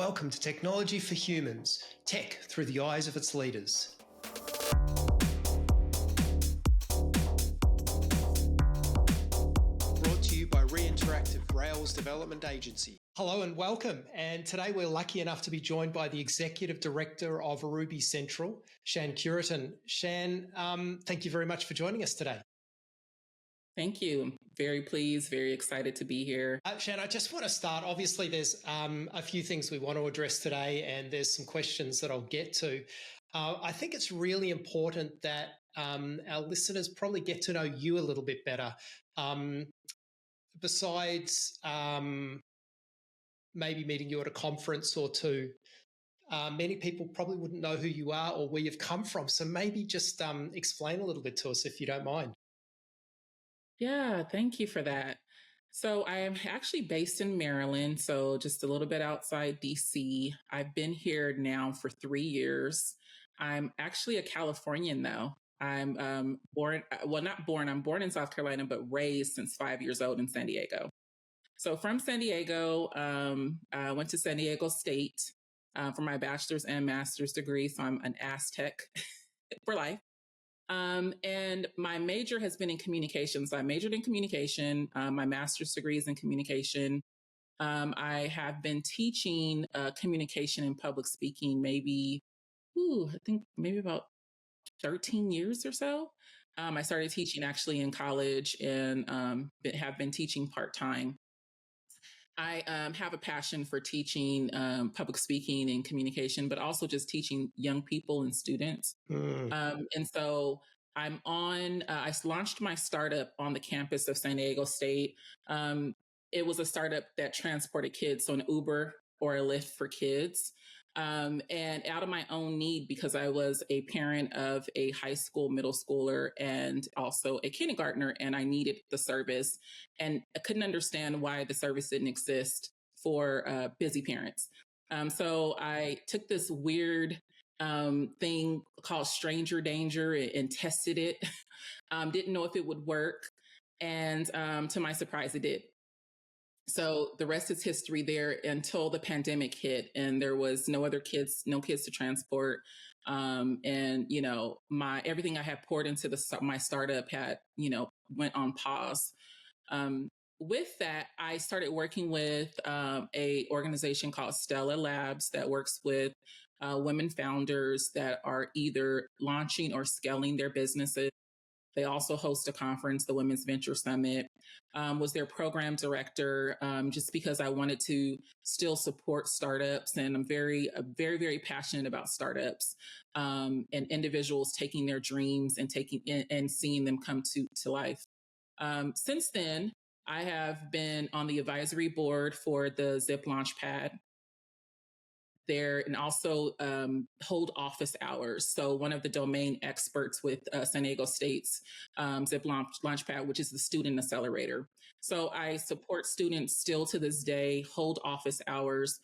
Welcome to Technology for Humans, tech through the eyes of its leaders. Brought to you by Reinteractive Rails Development Agency. Hello and welcome. And today we're lucky enough to be joined by the Executive Director of Ruby Central, Shan Cureton. Shan, thank you very much for joining us today. Thank you. Very pleased, very excited to be here. Shan, I just want to start. Obviously, there's a few things we want to address today, and there's some questions that I'll get to. I think it's really important that our listeners probably get to know you a little bit better. Besides maybe meeting you at a conference or two, many people probably wouldn't know who you are or where you've come from. So maybe just explain a little bit to us if you don't mind. Yeah, thank you for that. So I am actually based in Maryland, so just a little bit outside DC. I've been here now for 3 years. I'm actually a Californian though. I'm I'm born in South Carolina, but raised since 5 years old in San Diego. So from San Diego, I went to San Diego State for my bachelor's and master's degree. So I'm an Aztec for life. And my major has been in communication. So I majored in communication. My master's degree is in communication. I have been teaching communication and public speaking I think maybe about 13 years or so. I started teaching actually in college and have been teaching part-time. I have a passion for teaching public speaking and communication, but also just teaching young people and students. And so I launched my startup on the campus of San Diego State. It was a startup that transported kids, so an Uber or a Lyft for kids. And out of my own need, because I was a parent of a high school, middle schooler, and also a kindergartner, and I needed the service. And I couldn't understand why the service didn't exist for busy parents. So I took this weird thing called stranger danger and tested it. Didn't know if it would work. And to my surprise, it did. So the rest is history there until the pandemic hit and there was no kids to transport. And, everything I had poured into my startup had, went on pause. With that, I started working with a organization called Stella Labs that works with women founders that are either launching or scaling their businesses. They also host a conference, the Women's Venture Summit, was their program director, just because I wanted to still support startups. And I'm very, very passionate about startups and individuals taking their dreams and seeing them come to life. Since then, I have been on the advisory board for the Zip Launchpad there and also hold office hours. So one of the domain experts with San Diego State's Zip Launchpad, which is the student accelerator. So I support students still to this day, hold office hours,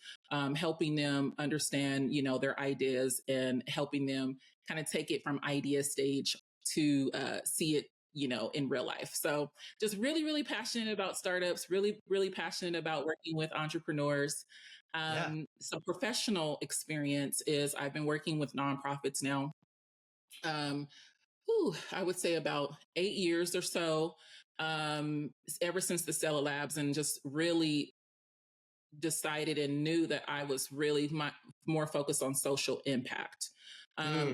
helping them understand, their ideas and helping them kind of take it from idea stage to see it in real life. So just really, really passionate about startups, really, really passionate about working with entrepreneurs. So professional experience is I've been working with nonprofits now. I would say about 8 years or so, ever since the Stella Labs, and just really decided and knew that I was really more focused on social impact.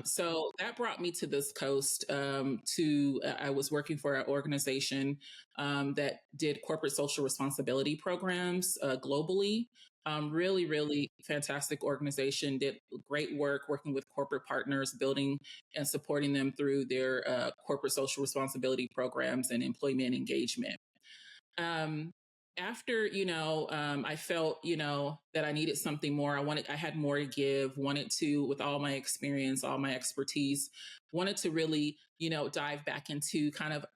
So that brought me to this coast I was working for an organization that did corporate social responsibility programs globally. Really, really fantastic organization, did great work working with corporate partners, building and supporting them through their corporate social responsibility programs and employment engagement. After, I felt, that I needed something more. I had more to give, wanted to, with all my experience, all my expertise, wanted to really, dive back into kind of,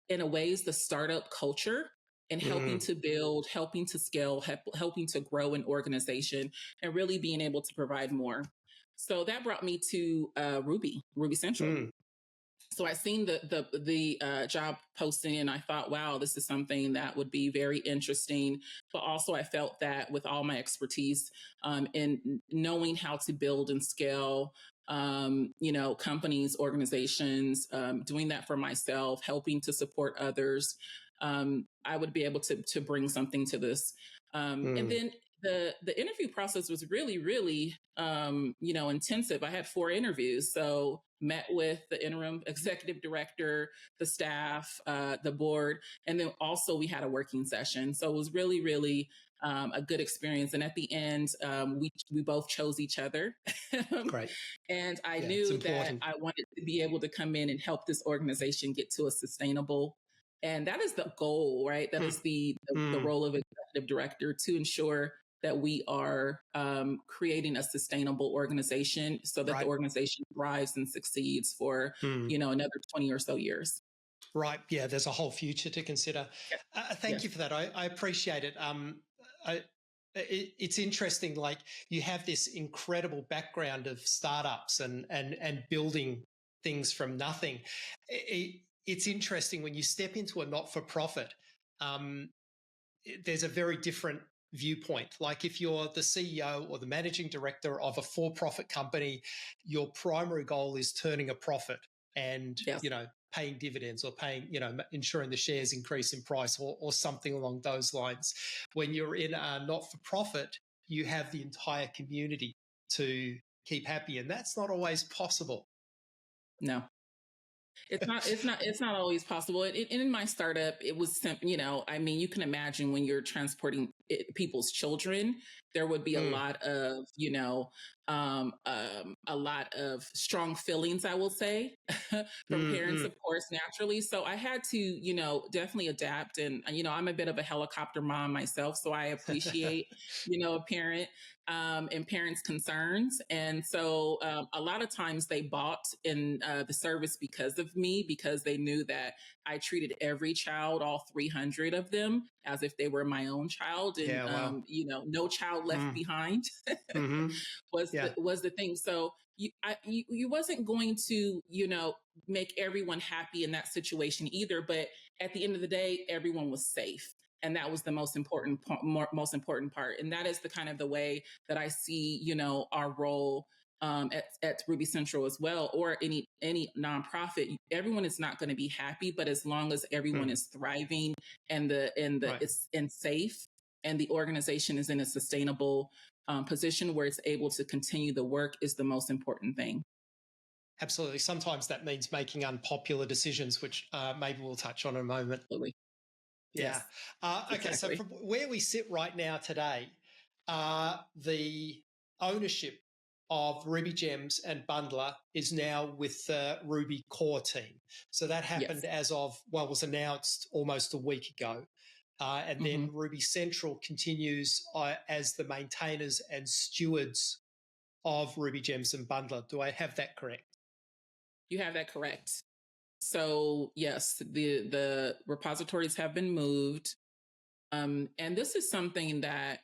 in a ways, the startup culture and helping to build, helping to scale, helping to grow an organization and really being able to provide more. So that brought me to Ruby Central. So I seen the job posting and I thought, wow, this is something that would be very interesting. But also I felt that with all my expertise in knowing how to build and scale, companies, organizations, doing that for myself, helping to support others, I would be able to bring something to this. And then the interview process was really, really, intensive. I had 4 interviews. So met with the interim executive director, the staff, the board, and then also we had a working session. So it was really, really a good experience. And at the end, we both chose each other. Great. And I knew that I wanted to be able to come in and help this organization get to a sustainable. And that is the goal, right? That is the role of executive director, to ensure that we are creating a sustainable organization so that the organization thrives and succeeds for, another 20 or so years. Right. Yeah, there's a whole future to consider. Thank you for that. I appreciate it. It's interesting, like you have this incredible background of startups and building things from nothing. It's interesting when you step into a not-for-profit, there's a very different viewpoint. Like if you're the CEO or the managing director of a for-profit company, your primary goal is turning a profit and, paying dividends or paying, ensuring the shares increase in price or something along those lines. When you're in a not-for-profit, you have the entire community to keep happy, and that's not always possible. No. It's not always possible. In my startup, it was simple. You can imagine when you're transporting people's children, there would be a lot of, a lot of strong feelings, I will say, from parents, of course, naturally. So I had to, definitely adapt. And, I'm a bit of a helicopter mom myself. So I appreciate, a parent and parents' concerns. And so a lot of times they bought in the service because of me, because they knew that I treated every child, all 300 of them, as if they were my own child. And, no child left behind was the thing. So you wasn't going to, make everyone happy in that situation either. But at the end of the day, everyone was safe. And that was the most important part. And that is the kind of the way that I see, our role at Ruby Central as well, or any nonprofit. Everyone is not going to be happy, but as long as everyone is thriving and it's safe, and the organization is in a sustainable position where it's able to continue the work, is the most important thing. Absolutely. Sometimes that means making unpopular decisions, which maybe we'll touch on in a moment. Absolutely. Yeah. Yes. Okay. Exactly. So from where we sit right now today, the ownership of RubyGems and Bundler is now with the Ruby core team. So that happened was announced almost a week ago. And then Ruby Central continues as the maintainers and stewards of RubyGems and Bundler. Do I have that correct? You have that correct. So yes, the repositories have been moved. And this is something that,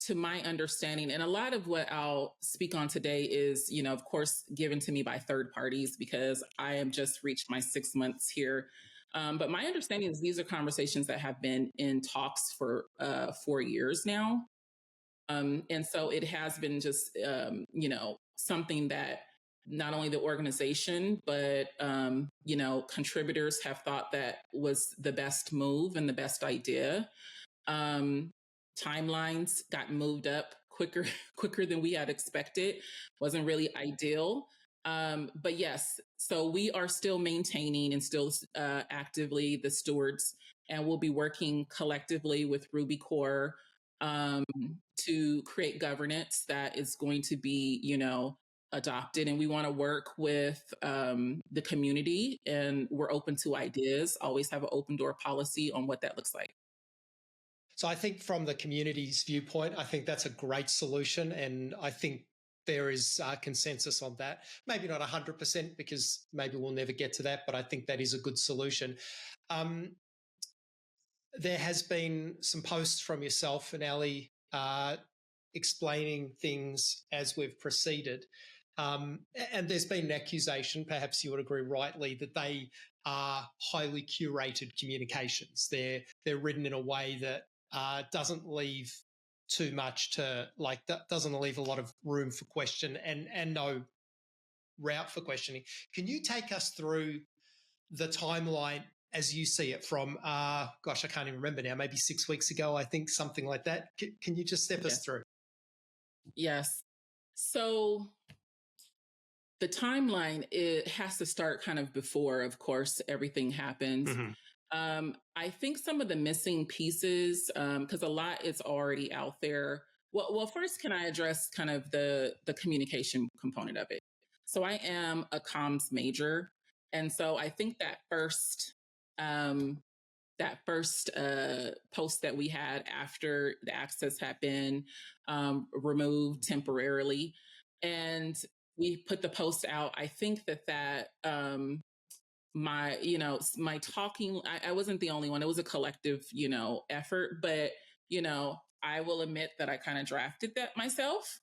to my understanding, and a lot of what I'll speak on today is, of course, given to me by third parties, because I am just reached my 6 months here. But my understanding is these are conversations that have been in talks for 4 years now. And so it has been just, something that not only the organization, but, contributors have thought that was the best move and the best idea. Timelines got moved up quicker than we had expected. Wasn't really ideal. But yes, so we are still maintaining and still actively the stewards, and we'll be working collectively with Ruby Core to create governance that is going to be, adopted. And we want to work with the community, and we're open to ideas, always have an open door policy on what that looks like. So I think from the community's viewpoint, I think that's a great solution. And I think there is consensus on that. Maybe not 100% because maybe we'll never get to that, but I think that is a good solution. There has been some posts from yourself and Ali explaining things as we've proceeded. And there's been an accusation, perhaps you would agree rightly, that they are highly curated communications. They're written in a way that doesn't leave too much to, like, that doesn't leave a lot of room for question and no route for questioning. Can you take us through the timeline as you see it from, gosh, I can't even remember now, maybe 6 weeks ago, I think, something like that. Can you just step us through? Yes. So the timeline, it has to start kind of before, of course, everything happens. I think some of the missing pieces, because a lot is already out there. Well, first, can I address kind of the communication component of it? So I am a comms major, and so I think that first post that we had after the access had been removed temporarily, and we put the post out. I think that my talking, I wasn't the only one. It was a collective, effort, but, I will admit that I kind of drafted that myself,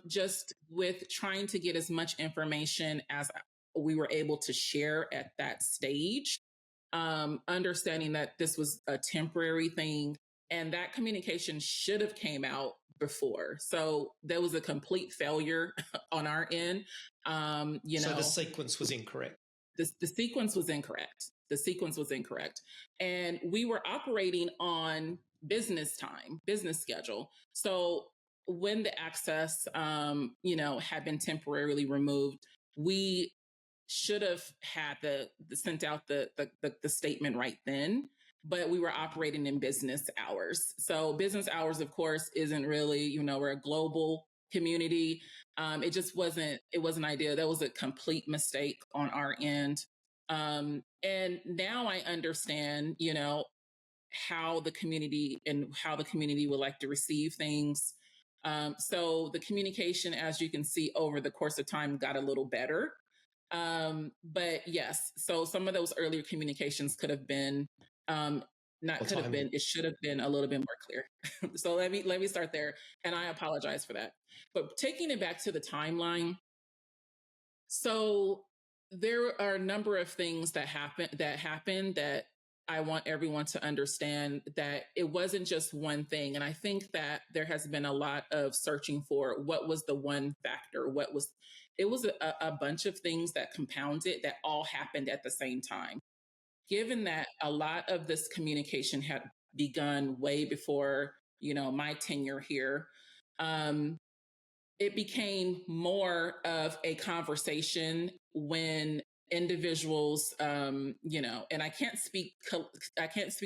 just with trying to get as much information as we were able to share at that stage, understanding that this was a temporary thing and that communication should have came out before. So there was a complete failure on our end. So the sequence was incorrect. The sequence was incorrect. The sequence was incorrect. And we were operating on business time, business schedule. So when the access, had been temporarily removed, we should have had sent out the statement right then, but we were operating in business hours. So business hours, of course, isn't really, we're a global community. It just wasn't ideal. That was a complete mistake on our end. And now I understand, how the community would like to receive things. So the communication, as you can see, over the course of time got a little better. But yes, so some of those earlier communications could have been, it should have been a little bit more clear. So let me start there. And I apologize for that. But taking it back to the timeline. So there are a number of things that happened that I want everyone to understand, that it wasn't just one thing. And I think that there has been a lot of searching for what was the one factor, it was a bunch of things that compounded that all happened at the same time. Given that a lot of this communication had begun way before, my tenure here, it became more of a conversation when individuals, and I can't speak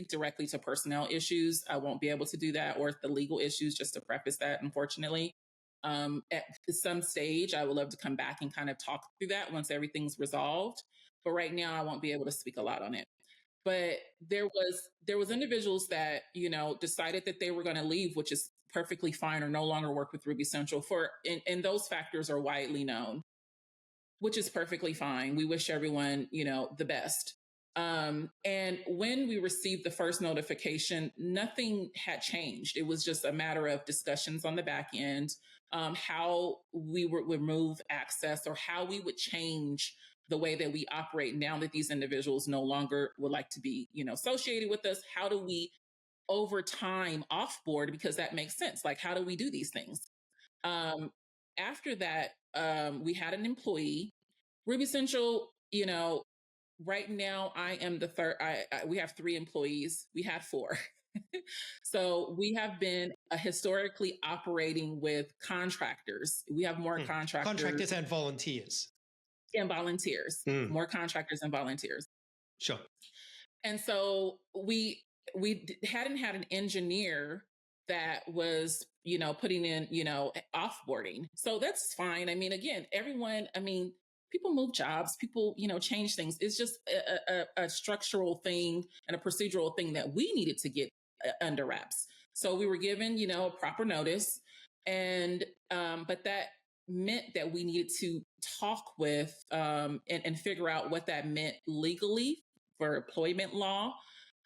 directly to personnel issues. I won't be able to do that, or the legal issues, just to preface that, unfortunately. At some stage, I would love to come back and kind of talk through that once everything's resolved. But right now, I won't be able to speak a lot on it. But there was individuals that, decided that they were going to leave, which is perfectly fine, or no longer work with Ruby Central and those factors are widely known, which is perfectly fine. We wish everyone, the best. And when we received the first notification, nothing had changed. It was just a matter of discussions on the back end, how we would remove access, or how we would change the way that we operate now that these individuals no longer would like to be, associated with us. How do we over time offboard, because that makes sense. Like, how do we do these things? After that, we had an employee. Ruby Central, right now I am the third. We have 3 employees. We had 4. So we have been historically operating with contractors. We have more contractors and volunteers. More contractors and volunteers. Sure. And so we hadn't had an engineer that was, putting in, offboarding. So that's fine. I mean, again, people move jobs, people, change things. It's just a structural thing and a procedural thing that we needed to get under wraps. So we were given, proper notice, and but that meant that we needed to talk with and figure out what that meant legally for employment law,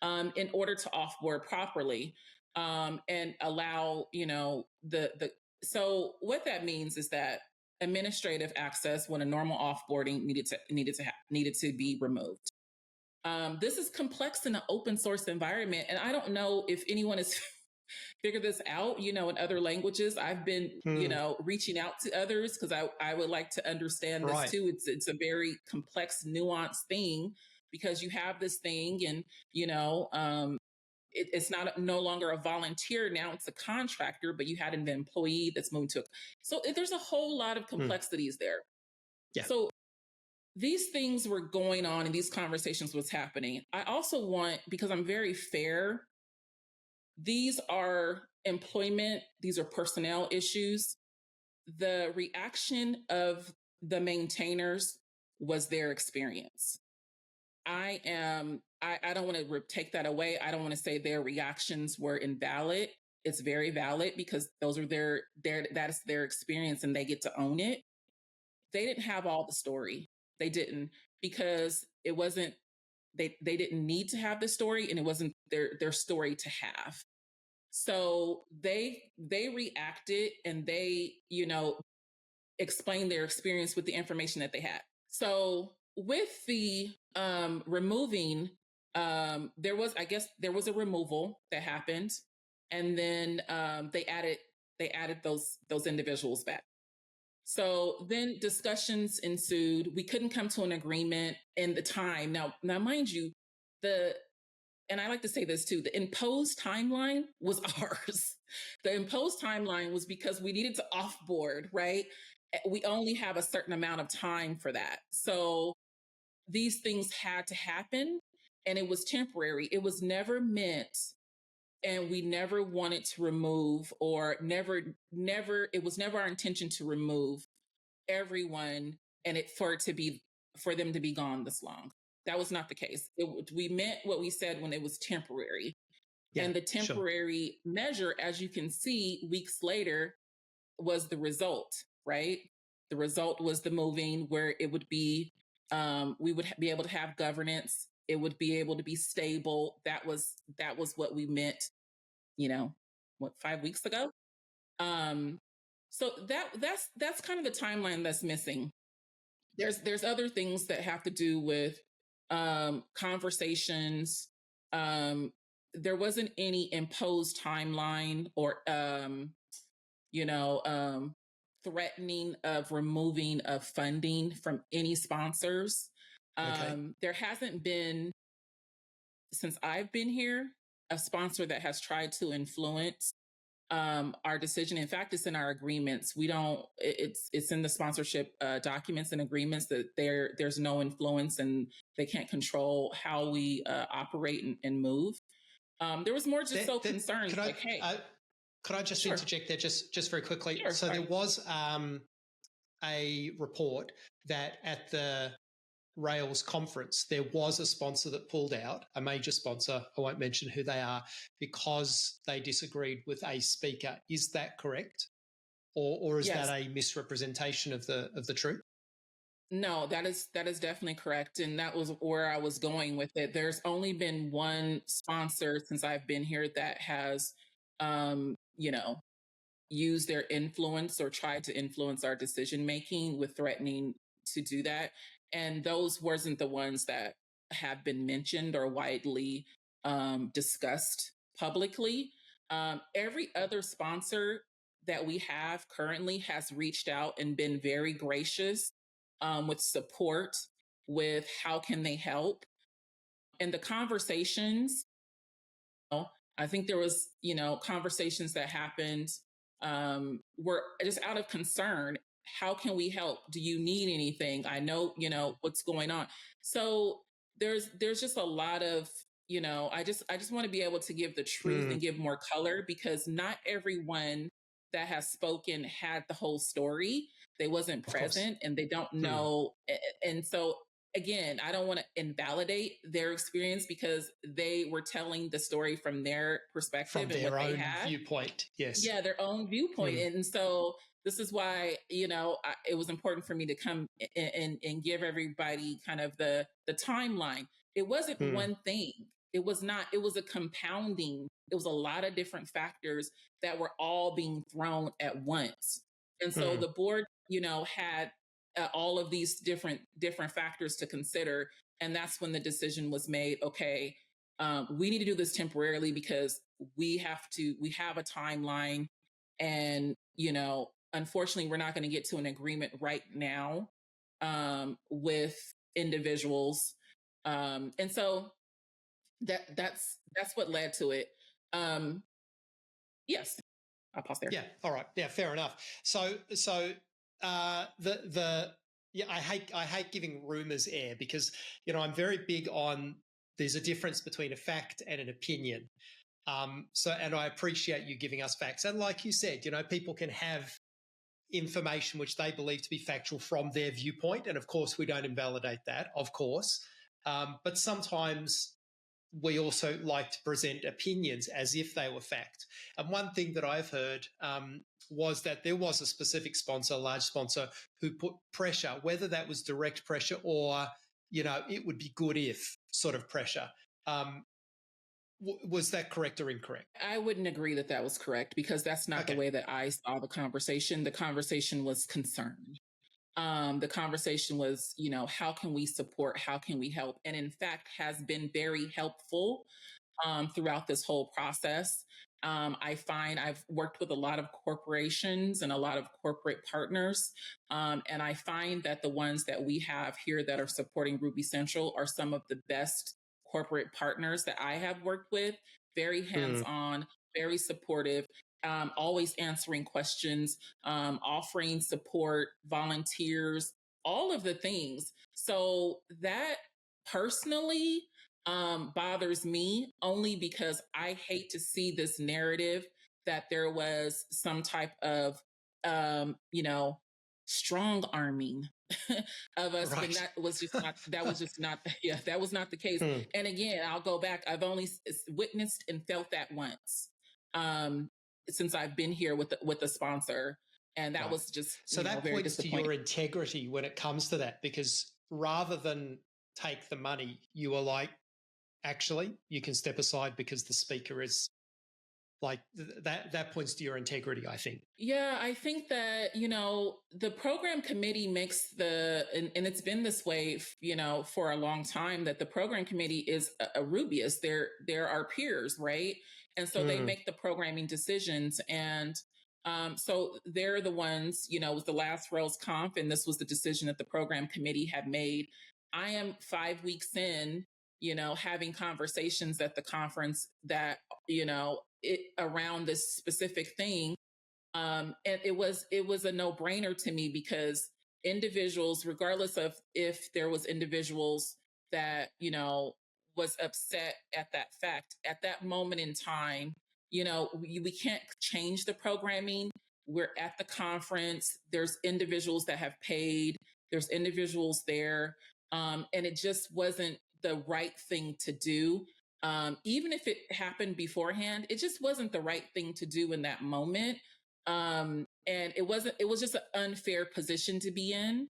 in order to offboard properly, and allow, so what that means is that administrative access when a normal offboarding needed to be removed. This is complex in an open source environment, and I don't know if anyone has figured this out, in other languages. I've been, reaching out to others because I would like to understand this too. It's a very complex, nuanced thing because you have this thing, and it's no longer a volunteer now; it's a contractor. But you had an employee that's moving to. So there's a whole lot of complexities there. Yeah. So these things were going on and these conversations was happening. I also want, because I'm very fair, these are employment, these are personnel issues. The reaction of the maintainers was their experience. I don't want to take that away. I don't want to say their reactions were invalid. It's very valid because those are that is their experience and they get to own it. They didn't have all the story. They didn't, because it wasn't, they didn't need to have the story, and it wasn't their story to have. So they reacted and they, explained their experience with the information that they had. So with the removing, there was a removal that happened, and then they added those individuals back. So then discussions ensued. We couldn't come to an agreement in the time. Now, mind you, and I like to say this too, the imposed timeline was ours. The imposed timeline was because we needed to offboard, right? We only have a certain amount of time for that. So these things had to happen, and it was temporary. It was never meant, and we never wanted to remove, or it was never our intention to remove everyone and for them to be gone this long. That was not the case. We meant what we said when it was temporary. Yeah, and the temporary measure, as you can see, weeks later, was the result, right? The result was the moving, where it would be, we would be able to have governance. It would be able to be stable. That was what we meant, 5 weeks ago. So that's kind of the timeline that's missing. There's other things that have to do with conversations. There wasn't any imposed timeline or threatening of removing of funding from any sponsors. There hasn't been, since I've been here, a sponsor that has tried to influence our decision. In fact, it's in our agreements. It's in the sponsorship documents and agreements that there's no influence and they can't control how we operate and move. There was more just concerned. Could I just interject there just very quickly? Sure, so there was a report that at the Rails conference, there was a sponsor that pulled out, a major sponsor. I won't mention who they are, because they disagreed with a speaker. Is that correct? Or is that a misrepresentation of the truth? No, that is definitely correct. And that was where I was going with it. There's only been one sponsor since I've been here that has, used their influence or tried to influence our decision making with threatening to do that. And those wasn't the ones that have been mentioned or widely discussed publicly. Every other sponsor that we have currently has reached out and been very gracious with support, with how can they help. And the conversations, I think there was, conversations that happened were just out of concern. How can we help? Do you need anything? I know, what's going on. So there's just a lot of, I just want to be able to give the truth and give more color, because not everyone that has spoken had the whole story. They wasn't present and they don't know. And so again, I don't want to invalidate their experience because they were telling the story from their perspective, from their own viewpoint. Yes. Yeah, their own viewpoint. And so this is why, it was important for me to come and give everybody kind of the timeline. It wasn't one thing. It was not, it was a compounding. It was a lot of different factors that were all being thrown at once. And so the board, had all of these different factors to consider. And that's when the decision was made. Okay, we need to do this temporarily because we have a timeline, and unfortunately, we're not going to get to an agreement right now with individuals, and so that's what led to it. Yes, I'll pause there. Yeah. All right. Yeah. Fair enough. So yeah, I hate giving rumours air because I'm very big on there's a difference between a fact and an opinion. And I appreciate you giving us facts. And like you said, people can have information which they believe to be factual from their viewpoint, and of course we don't invalidate that, of course. But sometimes we also like to present opinions as if they were fact. And one thing that I've heard was that there was a specific sponsor, a large sponsor, who put pressure, whether that was direct pressure or, it would be good if sort of pressure. Was that correct or incorrect? I wouldn't agree that was correct because that's not the way that I saw the conversation. The conversation was concern. The conversation was, how can we support? How can we help? And in fact, has been very helpful throughout this whole process. I find I've worked with a lot of corporations and a lot of corporate partners. And I find that the ones that we have here that are supporting Ruby Central are some of the best corporate partners that I have worked with. Very hands-on, very supportive, always answering questions, offering support, volunteers, all of the things. So that personally bothers me only because I hate to see this narrative that there was some type of, strong arming of us, Right. but that was just not, that was not the case. And again, I'll go back. I've only witnessed and felt that once since I've been here with the sponsor. And that was just, so that points to your integrity when it comes to that, because rather than take the money, you are like, actually, you can step aside because the speaker is like that points to your integrity, I think. Yeah, I think that, the program committee makes and it's been this way, for a long time, that the program committee is a Rubyist. They're our peers, right? And so they make the programming decisions. And so they're the ones, it was the last Rails Conf, and this was the decision that the program committee had made. I am 5 weeks in, having conversations at the conference that, around this specific thing. And it was a no-brainer to me because individuals, regardless of if there was individuals that, was upset at that fact, at that moment in time, we can't change the programming. We're at the conference. There's individuals that have paid. There's individuals there. And it just wasn't the right thing to do. Even if it happened beforehand, it just wasn't the right thing to do in that moment. And it was just an unfair position to be in.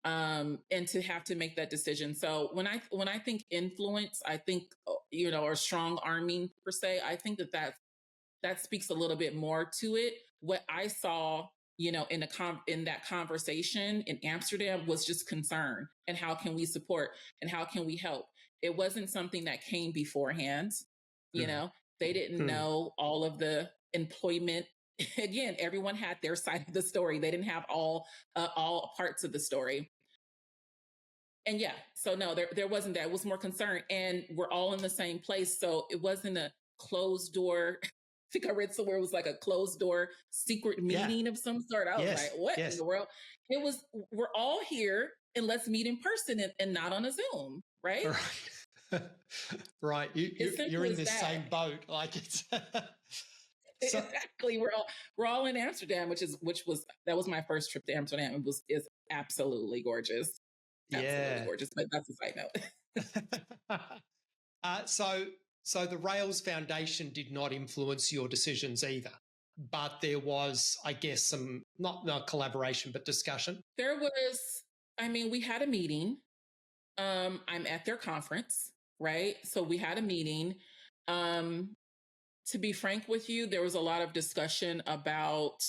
And to have to make that decision. So when I think influence, I think, or strong arming per se, I think that speaks a little bit more to it. What I saw, in that conversation in Amsterdam was just concern and how can we support and how can we help? It wasn't something that came beforehand. They didn't know all of the employment. Again, everyone had their side of the story. They didn't have all parts of the story. And yeah, so no, there wasn't that. It was more concern, and we're all in the same place. So it wasn't a closed door. I think I read somewhere it was like a closed door secret meeting of some sort. I was like, what in the world? It was, we're all here and let's meet in person and not on a Zoom, right? Right. You're in the same boat. Like it's exactly. We're all in Amsterdam, that was my first trip to Amsterdam. Is absolutely gorgeous. Absolutely gorgeous, but that's a side note. So the Rails Foundation did not influence your decisions either, but there was, I guess, some not collaboration, but discussion. There was. We had a meeting. I'm at their conference, right? So we had a meeting. To be frank with you, there was a lot of discussion about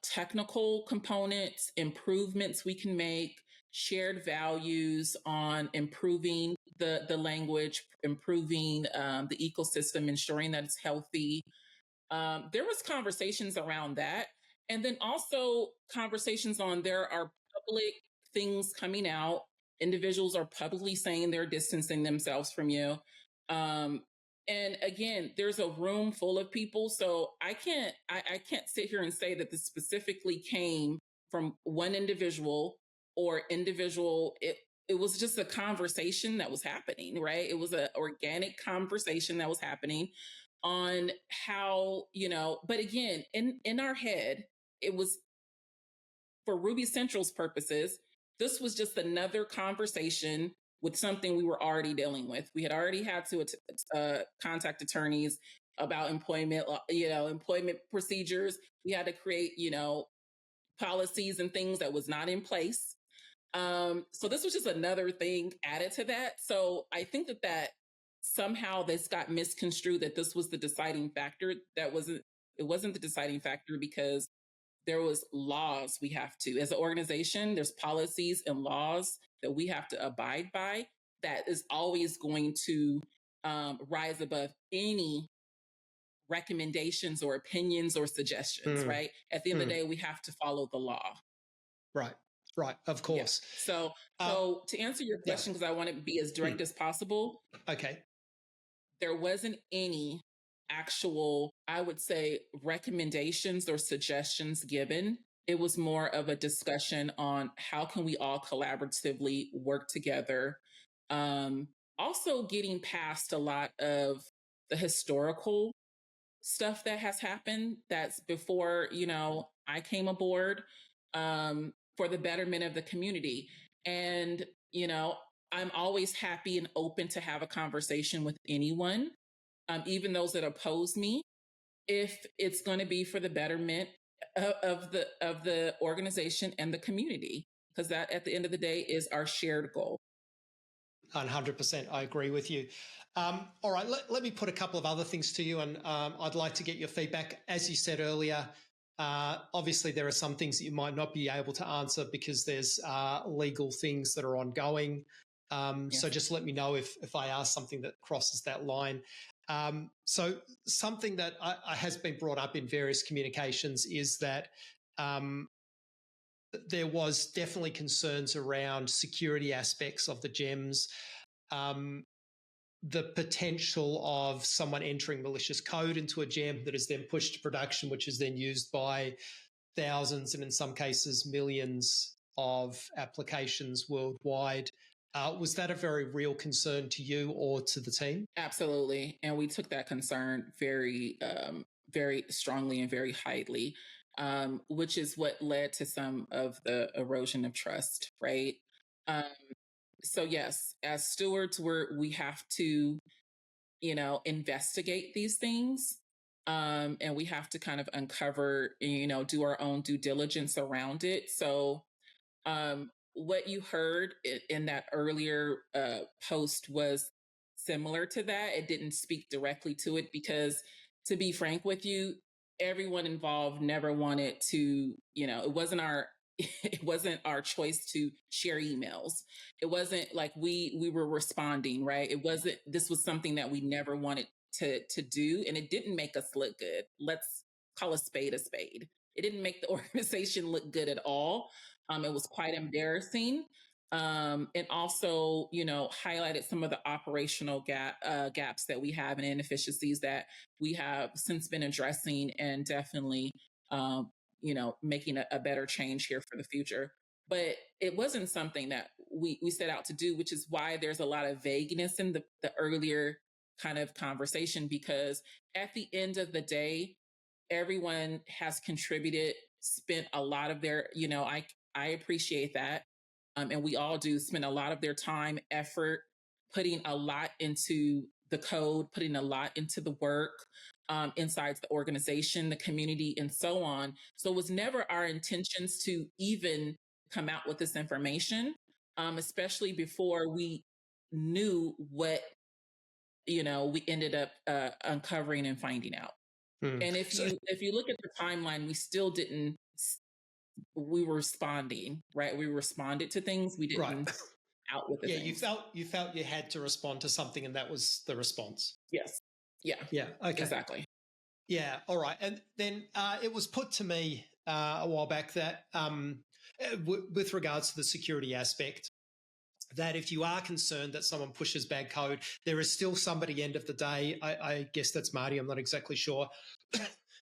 technical components, improvements we can make, shared values on improving the language, improving the ecosystem, ensuring that it's healthy. There was conversations around that. And then also conversations on there are public things coming out. Individuals are publicly saying they're distancing themselves from you. And again, there's a room full of people. So I can't sit here and say that this specifically came from one individual or individual. It was just a conversation that was happening, right? It was an organic conversation that was happening on how, but again, in our head, it was, for Ruby Central's purposes, this was just another conversation with something we were already dealing with. We had already had to contact attorneys about employment, employment procedures. We had to create, policies and things that was not in place. So this was just another thing added to that. So I think that somehow this got misconstrued, that this was the deciding factor. It wasn't the deciding factor, because there was laws we have to, as an organization, there's policies and laws that we have to abide by, that is always going to rise above any recommendations or opinions or suggestions, right? At the end of the day, we have to follow the law. Right. Of course. Yeah. So to answer your question, because I want to be as direct as possible. Okay. There wasn't any actual, I would say, recommendations or suggestions given. It was more of a discussion on how can we all collaboratively work together. Also getting past a lot of the historical stuff that has happened that's before, I came aboard, for the betterment of the community. And, I'm always happy and open to have a conversation with anyone, even those that oppose me, if it's going to be for the betterment of the organization and the community, because that, at the end of the day, is our shared goal. 100%. I agree with you. All right, let me put a couple of other things to you, and I'd like to get your feedback. As you said earlier, obviously there are some things that you might not be able to answer because there's legal things that are ongoing. Yes. So just let me know if I ask something that crosses that line. So something that has been brought up in various communications is that there was definitely concerns around security aspects of the gems, the potential of someone entering malicious code into a gem that is then pushed to production, which is then used by thousands and in some cases millions of applications worldwide. Was that a very real concern to you or to the team? Absolutely. And we took that concern very, very strongly and very highly, which is what led to some of the erosion of trust, right? So yes, as stewards, we have to, investigate these things. And we have to kind of uncover, do our own due diligence around it. So what you heard in that earlier post was similar to that. It didn't speak directly to it because, to be frank with you, everyone involved never wanted to, it wasn't our choice to share emails. It wasn't like we were responding, right? This was something that we never wanted to do, and it didn't make us look good. Let's call a spade a spade. It didn't make the organization look good at all. It was quite embarrassing. And also, highlighted some of the operational gaps that we have and inefficiencies that we have since been addressing, and definitely, making a better change here for the future. But it wasn't something that we set out to do, which is why there's a lot of vagueness in the earlier kind of conversation, because at the end of the day, everyone has contributed, spent a lot of their, I appreciate that. And we all do spend a lot of their time, effort, putting a lot into the code, putting a lot into the work, inside the organization, the community, and so on. So it was never our intentions to even come out with this information, especially before we knew what, we ended up uncovering and finding out. And if you look at the timeline, we still didn't. We were responding, right? We responded to things. We didn't out with the things. You felt you had to respond to something, and that was the response. Yes. Yeah. Yeah. Okay. Exactly. Yeah. All right. And then it was put to me a while back that with regards to the security aspect, that if you are concerned that someone pushes bad code, there is still somebody, end of the day, I guess that's Marty, I'm not exactly sure,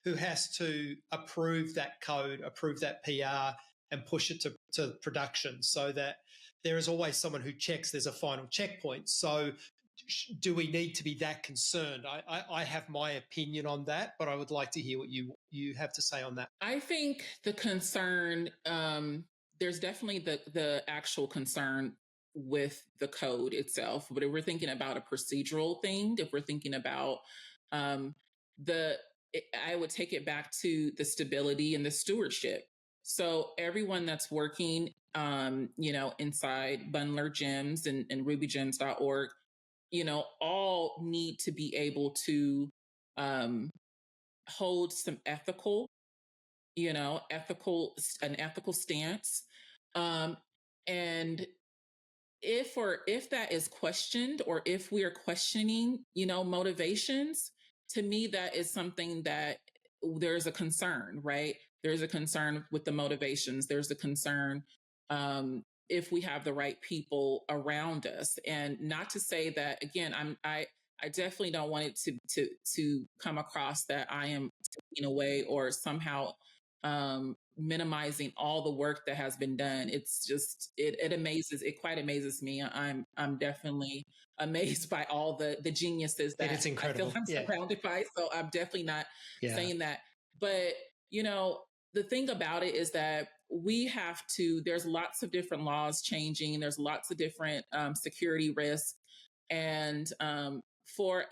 who has to approve that code, approve that PR, and push it to production, so that there is always someone who checks there's a final checkpoint. So do we need to be that concerned? I have my opinion on that, but I would like to hear what you have to say on that. I think the concern, there's definitely the actual concern with the code itself. But if we're thinking about a procedural thing, if we're thinking about I would take it back to the stability and the stewardship. So everyone that's working, inside Bundler Gems and RubyGems.org, all need to be able to hold some ethical ethical stance. And if that is questioned, or if we are questioning, motivations, to me, that is something that there's a concern, right? There's a concern with the motivations. There's a concern if we have the right people around us. And not to say that, again, I definitely don't want it to come across that I am taking away or somehow minimizing all the work that has been done. It's just it quite amazes me. I'm definitely amazed by all the geniuses that it's incredible. I feel I'm surrounded by. So I'm definitely not saying that. But the thing about it is that there's lots of different laws changing. There's lots of different security risks. And for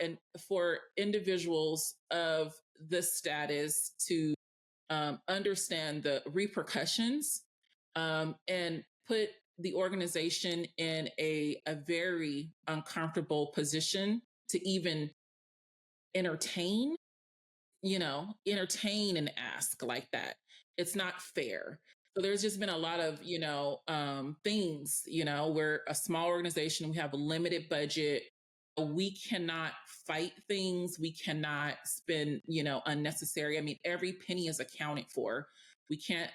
individuals of this status to understand the repercussions and put the organization in a very uncomfortable position to even entertain and ask like that. It's not fair. So there's just been a lot of, things, we're a small organization. We have a limited budget. We cannot fight things. We cannot spend, unnecessary. I mean, every penny is accounted for. We can't,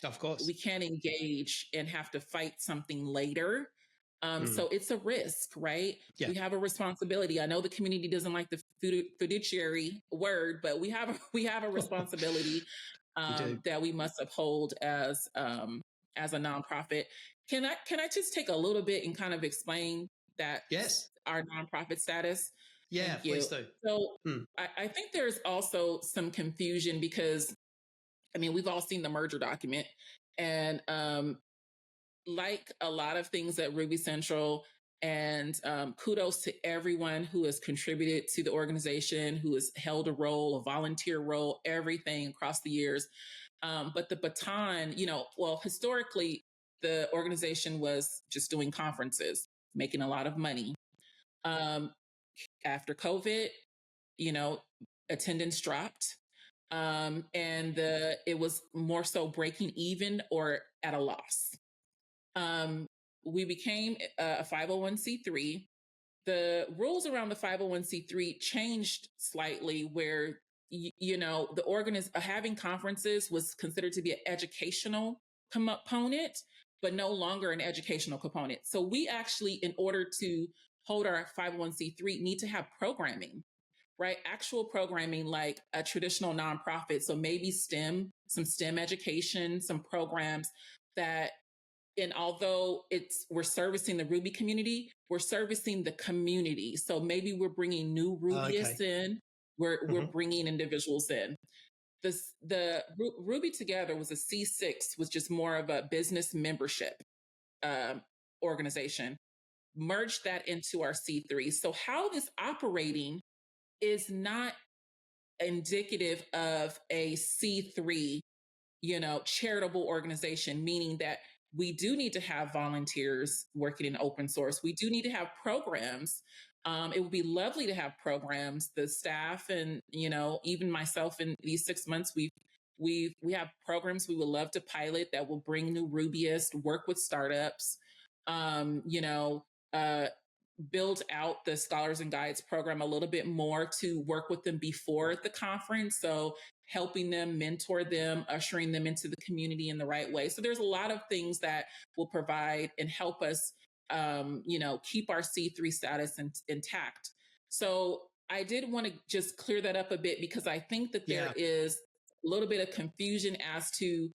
of course, we can't engage and have to fight something later. So it's a risk, right? Yeah. We have a responsibility. I know the community doesn't like the fiduciary word, but we have a responsibility that we must uphold as a nonprofit. Can I just take a little bit and kind of explain that? Yes. Our nonprofit status? Yeah, please do. So I think there's also some confusion because, we've all seen the merger document, and like a lot of things at Ruby Central, and kudos to everyone who has contributed to the organization, who has held a role, a volunteer role, everything across the years. But the baton, historically, the organization was just doing conferences, making a lot of money. After COVID, attendance dropped. And it was more so breaking even or at a loss. We became a 501c3. The rules around the 501c3 changed slightly, where the having conferences was considered to be an educational component, but no longer an educational component. So we actually, in order to hold our 501c3, need to have programming, right? Actual programming like a traditional nonprofit. So maybe some STEM education, some programs that. And although we're servicing the Ruby community, we're servicing the community. So maybe we're bringing new Rubyists in. We're bringing individuals in. The Ruby Together was a C6, was just more of a business membership organization. Merged that into our C3. So how this operating is not indicative of a C3, charitable organization, meaning that we do need to have volunteers working in open source. We do need to have programs It would be lovely to have programs. The staff and, even myself in these 6 months, we have programs we would love to pilot that will bring new Rubyists, work with startups, um, you know, uh, build out the Scholars and Guides program a little bit more to work with them before the conference. So helping them, mentor them, ushering them into the community in the right way. So there's a lot of things that will provide and help us, keep our C3 status intact. So I did want to just clear that up a bit because I think that there is a little bit of confusion as to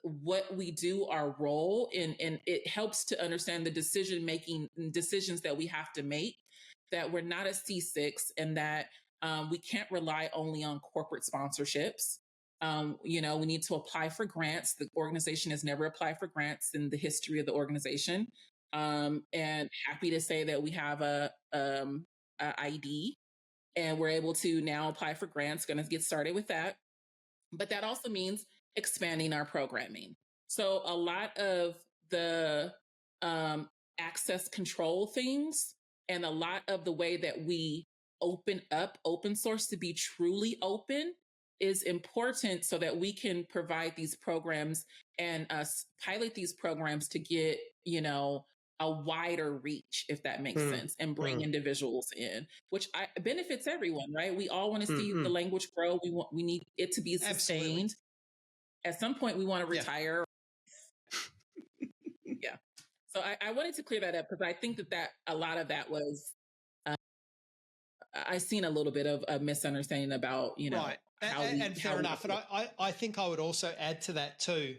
what we do, our role, and it helps to understand the decisions that we have to make, that we're not a C6 and that we can't rely only on corporate sponsorships. We need to apply for grants. The organization has never applied for grants in the history of the organization. And happy to say that we have a ID and we're able to now apply for grants. Going to get started with that. But that also means expanding our programming. So a lot of the access control things and a lot of the way that we open up open source to be truly open is important so that we can provide these programs and pilot these programs to get, a wider reach, if that makes sense, and bring individuals in, which benefits everyone, right? We all want to see the language grow. We need it to be sustained. Absolutely. At some point, we want to retire. Yeah. So I wanted to clear that up because I think that a lot of that was, I seen a little bit of a misunderstanding about, right. And fair enough. And I think I would also add to that too,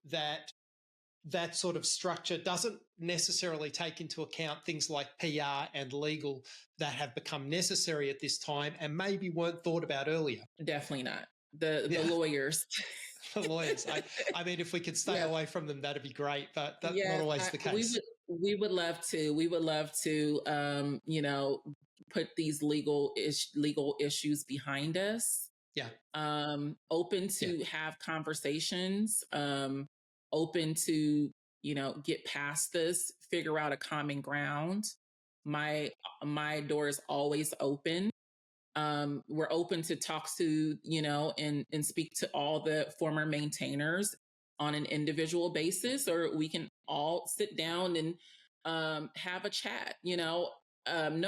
that sort of structure doesn't necessarily take into account things like PR and legal that have become necessary at this time and maybe weren't thought about earlier. Definitely not. The lawyers. The lawyers. I mean, if we could stay away from them, that'd be great, but that's not always the case. We would love to. We would love to, put these legal issues behind us. Yeah. Open to have conversations. Open to, get past this, figure out a common ground. My door is always open. We're open to talk to, and speak to all the former maintainers on an individual basis, or we can all sit down and have a chat. No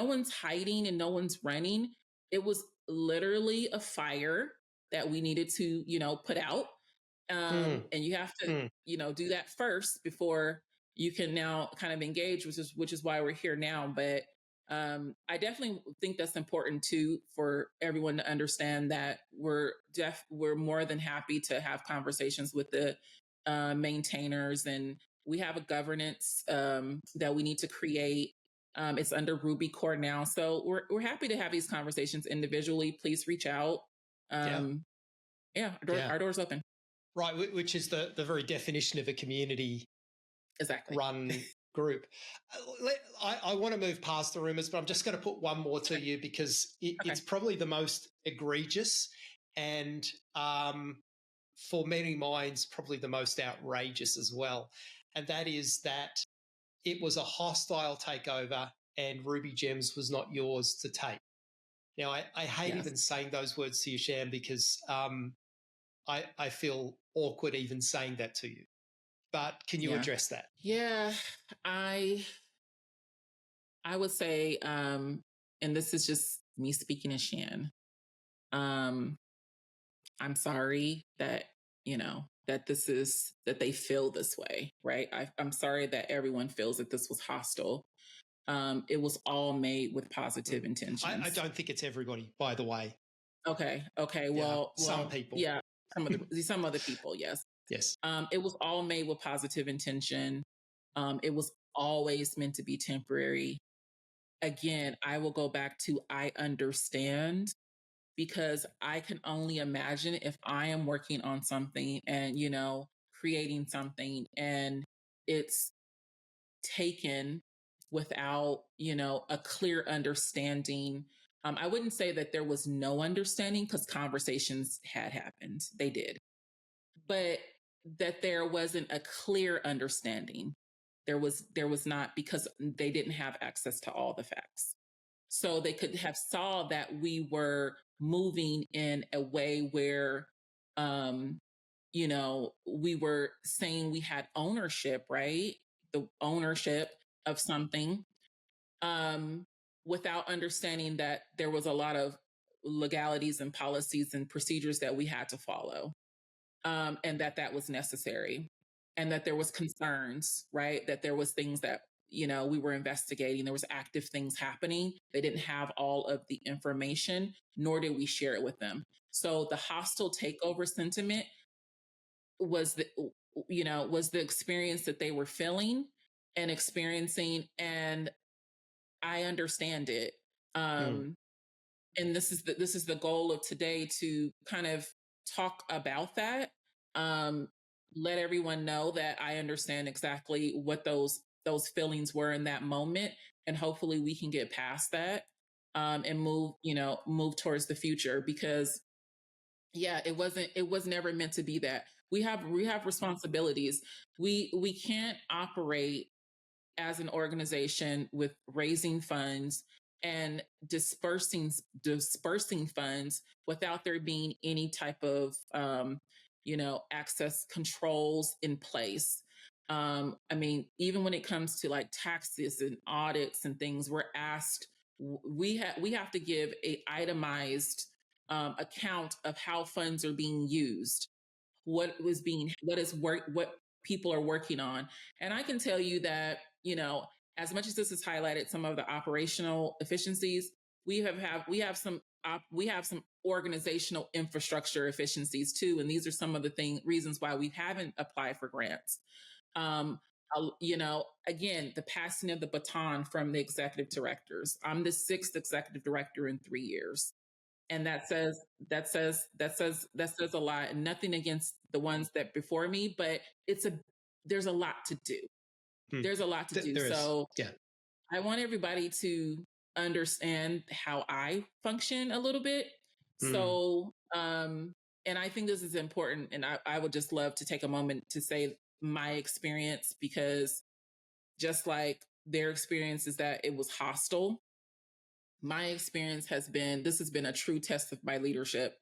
one's hiding and no one's running. It was literally a fire that we needed to, put out. And you have to, do that first before you can now kind of engage, which is why we're here now. But I definitely think that's important too for everyone to understand that we're more than happy to have conversations with the maintainers, and we have a governance that we need to create. It's under Ruby Core now, so we're happy to have these conversations individually. Please reach out. Our door's open. Right, which is the very definition of a community run group. I want to move past the rumours, but I'm just going to put one more to you because it's probably the most egregious and for many minds probably the most outrageous as well. And that is that it was a hostile takeover and RubyGems was not yours to take. Now, I hate even saying those words to you, Shan, because I feel awkward even saying that to you. But can you address that? Yeah, I would say, and this is just me speaking as Shan, I'm sorry that, that they feel this way, right? I'm sorry that everyone feels that this was hostile. It was all made with positive intentions. I don't think it's everybody, by the way. Okay. Well, some people. Yeah. Some other people, yes. Yes. It was all made with positive intention. It was always meant to be temporary. Again, I will go back to I understand, because I can only imagine if I am working on something and, creating something and it's taken without, a clear understanding. I wouldn't say that there was no understanding because conversations had happened. They did. But that there wasn't a clear understanding There was not, because they didn't have access to all the facts. So they could have saw that we were moving in a way where, we were saying we had ownership, right? The ownership of something, um, without understanding that there was a lot of legalities and policies and procedures that we had to follow, and that was necessary, and that there was concerns, right? That there was things that we were investigating. There was active things happening. They didn't have all of the information, nor did we share it with them. So the hostile takeover sentiment was the experience that they were feeling and experiencing, and I understand it. And this is the goal of today, to kind of talk about that. um, Let everyone know that I understand exactly what those feelings were in that moment, and hopefully we can get past that, and move towards the future, because yeah, it was never meant to be that. We have responsibilities. We can't operate as an organization with raising funds and dispersing funds without there being any type of access controls in place. I mean, even when it comes to like taxes and audits and things, we're asked, we have to give a itemized account of how funds are being used, what people are working on. And I can tell you that, as much as this has highlighted some of the operational efficiencies, we have some organizational infrastructure efficiencies too. And these are some of the reasons why we haven't applied for grants. um, Again, the passing of the baton from the executive directors. I'm the sixth executive director in 3 years, and that says a lot. And nothing against the ones that before me, but there's a lot to do. There's a lot to do. So yeah. I want everybody to understand how I function a little bit. So, and I think this is important, and I would just love to take a moment to say my experience, because just like their experience is that it was hostile, my experience has been, this has been a true test of my leadership.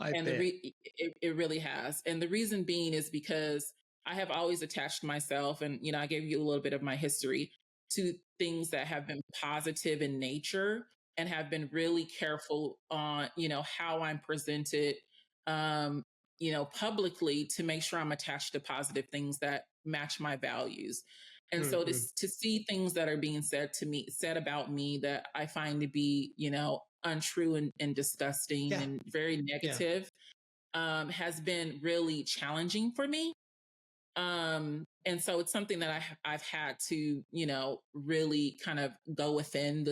And it really has. And the reason being is because I have always attached myself, and I gave you a little bit of my history, to things that have been positive in nature, and have been really careful on how I'm presented, publicly, to make sure I'm attached to positive things that match my values. And so to see things that are being said about me, that I find to be untrue and disgusting, and very negative, has been really challenging for me. And so it's something that I've had to, really kind of go within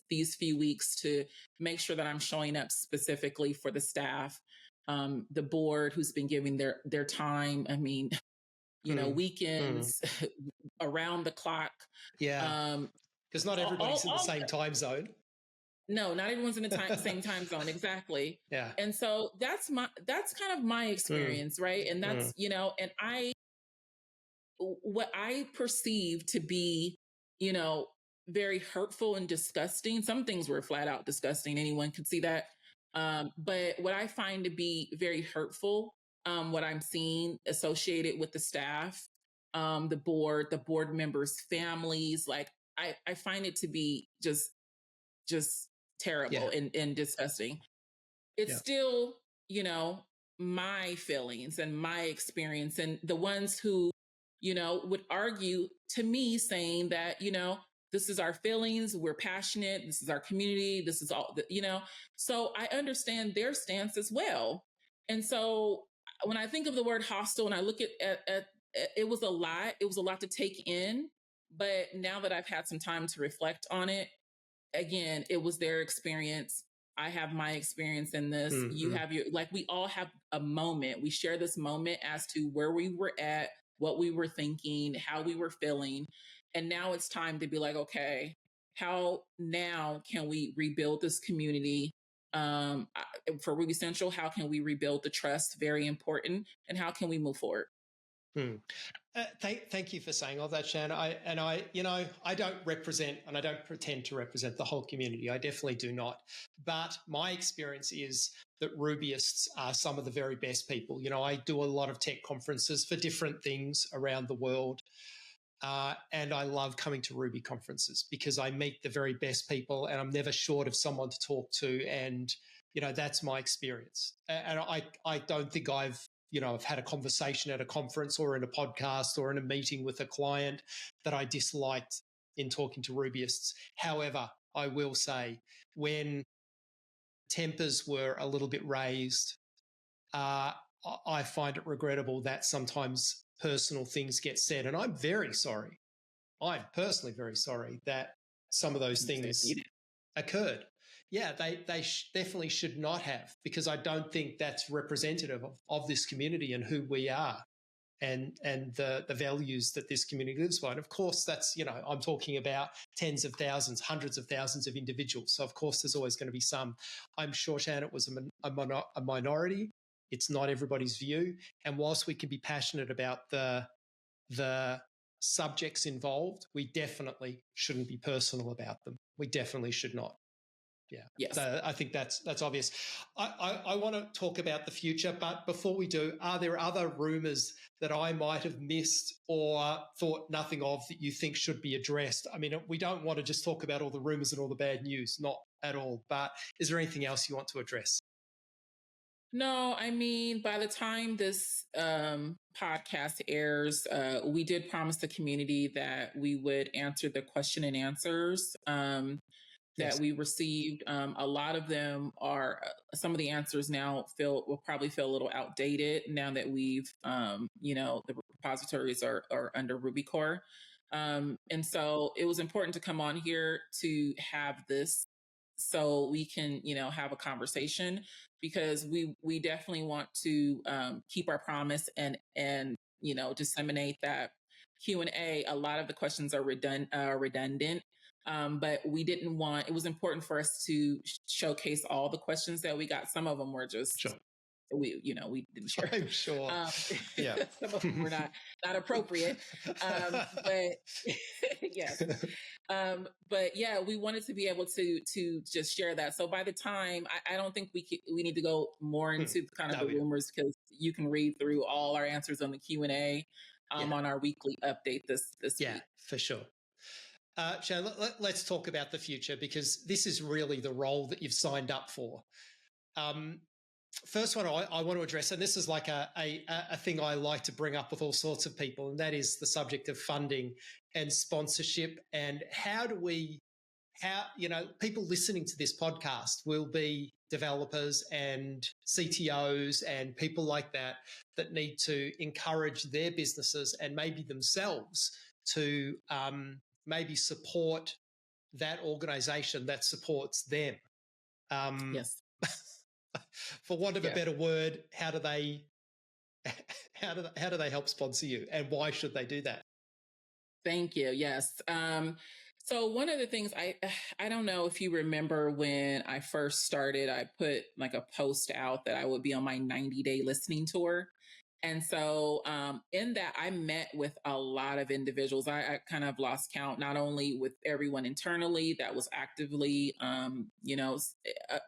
these few weeks, to make sure that I'm showing up specifically for the staff, the board, who's been giving their time. I mean, weekends, around the clock. Yeah. Because not everybody's in the same time zone. No, not everyone's in the same time zone. Exactly. Yeah. And so that's kind of my experience, right? And that's, and what I perceive to be, very hurtful and disgusting. Some things were flat out disgusting. Anyone could see that. But what I find to be very hurtful, what I'm seeing associated with the staff, the board members' families, like I find it to be just terrible and disgusting. It's still, my feelings and my experience, and the ones who, would argue to me, saying that, this is our feelings, we're passionate, this is our community, this is all, so I understand their stance as well. And so when I think of the word hostile, and I look at it was a lot to take in. But now that I've had some time to reflect on it, again, it was their experience. I have my experience in this. You have we all have a moment. We share this moment as to where we were at, what we were thinking, how we were feeling. And now it's time to be like, okay, how now can we rebuild this community? For Ruby Central, how can we rebuild the trust? Very important. And how can we move forward? Hmm. Thank you for saying all that, Shan. I don't represent and I don't pretend to represent the whole community. I definitely do not. But my experience is that Rubyists are some of the very best people. I do a lot of tech conferences for different things around the world. And I love coming to Ruby conferences because I meet the very best people and I'm never short of someone to talk to. And, that's my experience. And I don't think I've had a conversation at a conference or in a podcast or in a meeting with a client that I disliked in talking to Rubyists. However, I will say when tempers were a little bit raised, I find it regrettable that sometimes personal things get said. And I'm very sorry. I'm personally very sorry that some of those things occurred. Yeah, they definitely should not have, because I don't think that's representative of this community and who we are and the values that this community lives by. And of course, that's, I'm talking about tens of thousands, hundreds of thousands of individuals. So of course, there's always going to be some. I'm sure, Shan, it was a minority. It's not everybody's view. And whilst we can be passionate about the subjects involved, we definitely shouldn't be personal about them. We definitely should not. Yeah. Yes. So I think that's obvious. I want to talk about the future, but before we do, are there other rumours that I might have missed or thought nothing of that you think should be addressed? I mean, we don't want to just talk about all the rumours and all the bad news, not at all. But is there anything else you want to address? No, I mean, by the time this podcast airs, we did promise the community that we would answer the question and answers that we received. A lot of them are, some of the answers now will probably feel a little outdated now that we've, the repositories are under Ruby core. And so it was important to come on here to have this so we can, have a conversation, because we definitely want to keep our promise and disseminate that Q&A. A lot of the questions are redundant. But we didn't want, it was important for us to showcase all the questions that we got. Some of them were just, sure. we didn't share. I'm sure. Yeah. Some of them were not appropriate. But yes. But yeah, we wanted to be able to just share that. So by the time, I don't think we need to go more into kind of the rumors, because you can read through all our answers on the Q&A on our weekly update this week. For sure. Shan, let's talk about the future, because this is really the role that you've signed up for. First one I want to address, and this is like a thing I like to bring up with all sorts of people, and that is the subject of funding and sponsorship. And how people listening to this podcast will be developers and CTOs and people like that need to encourage their businesses and maybe themselves to maybe support that organization that supports them. Yes. For want of a better word, how do they help sponsor you, and why should they do that? Thank you. Yes. So one of the things I don't know if you remember when I first started, I put like a post out that I would be on my 90-day listening tour. And so in that, I met with a lot of individuals. I kind of lost count, not only with everyone internally that was actively,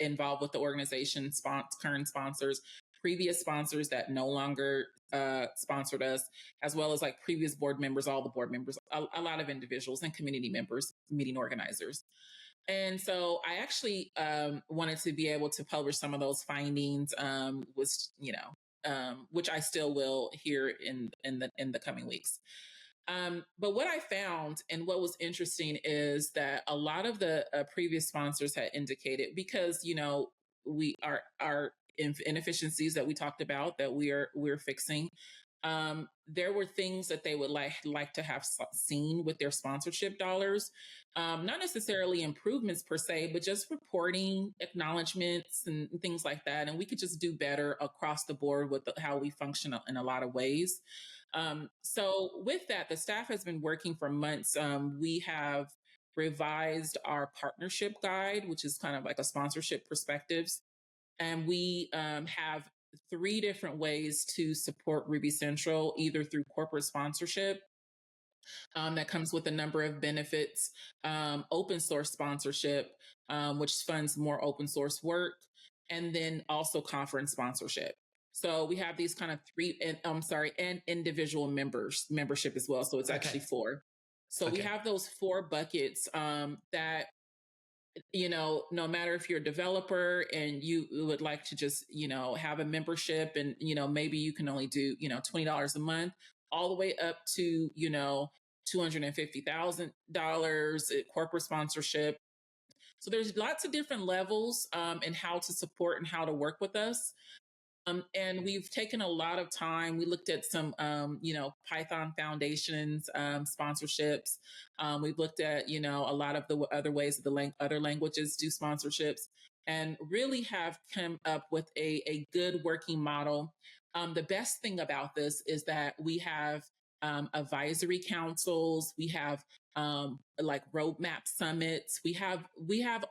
involved with the organization, current sponsors, previous sponsors that no longer sponsored us, as well as like previous board members, all the board members, a lot of individuals and community members, meeting organizers. And so I actually wanted to be able to publish some of those findings, which I still will here in the coming weeks. But what I found and what was interesting is that a lot of the previous sponsors had indicated, because we are inefficiencies that we talked about that we're fixing. There were things that they would like to have seen with their sponsorship dollars. Not necessarily improvements per se, but just reporting, acknowledgments, and things like that. And we could just do better across the board with how we function in a lot of ways. So with that, the staff has been working for months. We have revised our partnership guide, which is kind of like a sponsorship perspectives. And we have three different ways to support Ruby Central, either through corporate sponsorship, that comes with a number of benefits, open source sponsorship, which funds more open source work, and then also conference sponsorship. So we have these kind of three, and individual membership as well. So it's actually four. So we have those four buckets that, no matter if you're a developer and you would like to just, have a membership and, maybe you can only do, $20 a month, all the way up to, $250,000 at corporate sponsorship. So there's lots of different levels in how to support and how to work with us. And we've taken a lot of time. We looked at some, Python Foundations sponsorships. We've looked at, a lot of the other ways that the other languages do sponsorships, and really have come up with a good working model. The best thing about this is that we have advisory councils. We have like roadmap summits. We have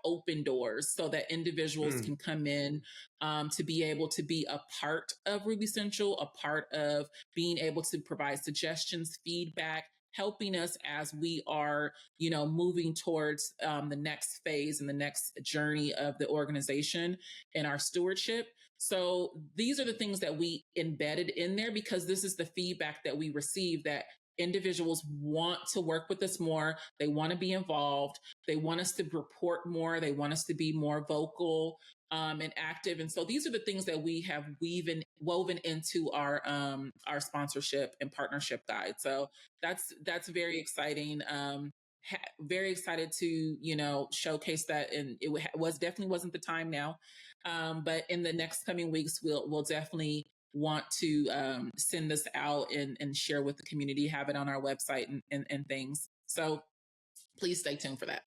open doors so that individuals can come in to be able to be a part of Ruby Central, a part of being able to provide suggestions, feedback, helping us as we are, moving towards the next phase and the next journey of the organization and our stewardship. So these are the things that we embedded in there, because this is the feedback that we receive, that individuals want to work with us more. They want to be involved. They want us to report more. They want us to be more vocal and active. And so these are the things that we have woven into our sponsorship and partnership guide. So that's very exciting. Very excited to, showcase that. And it definitely wasn't the time now. But in the next coming weeks, we'll definitely want to send this out and share with the community, have it on our website and things. So please stay tuned for that.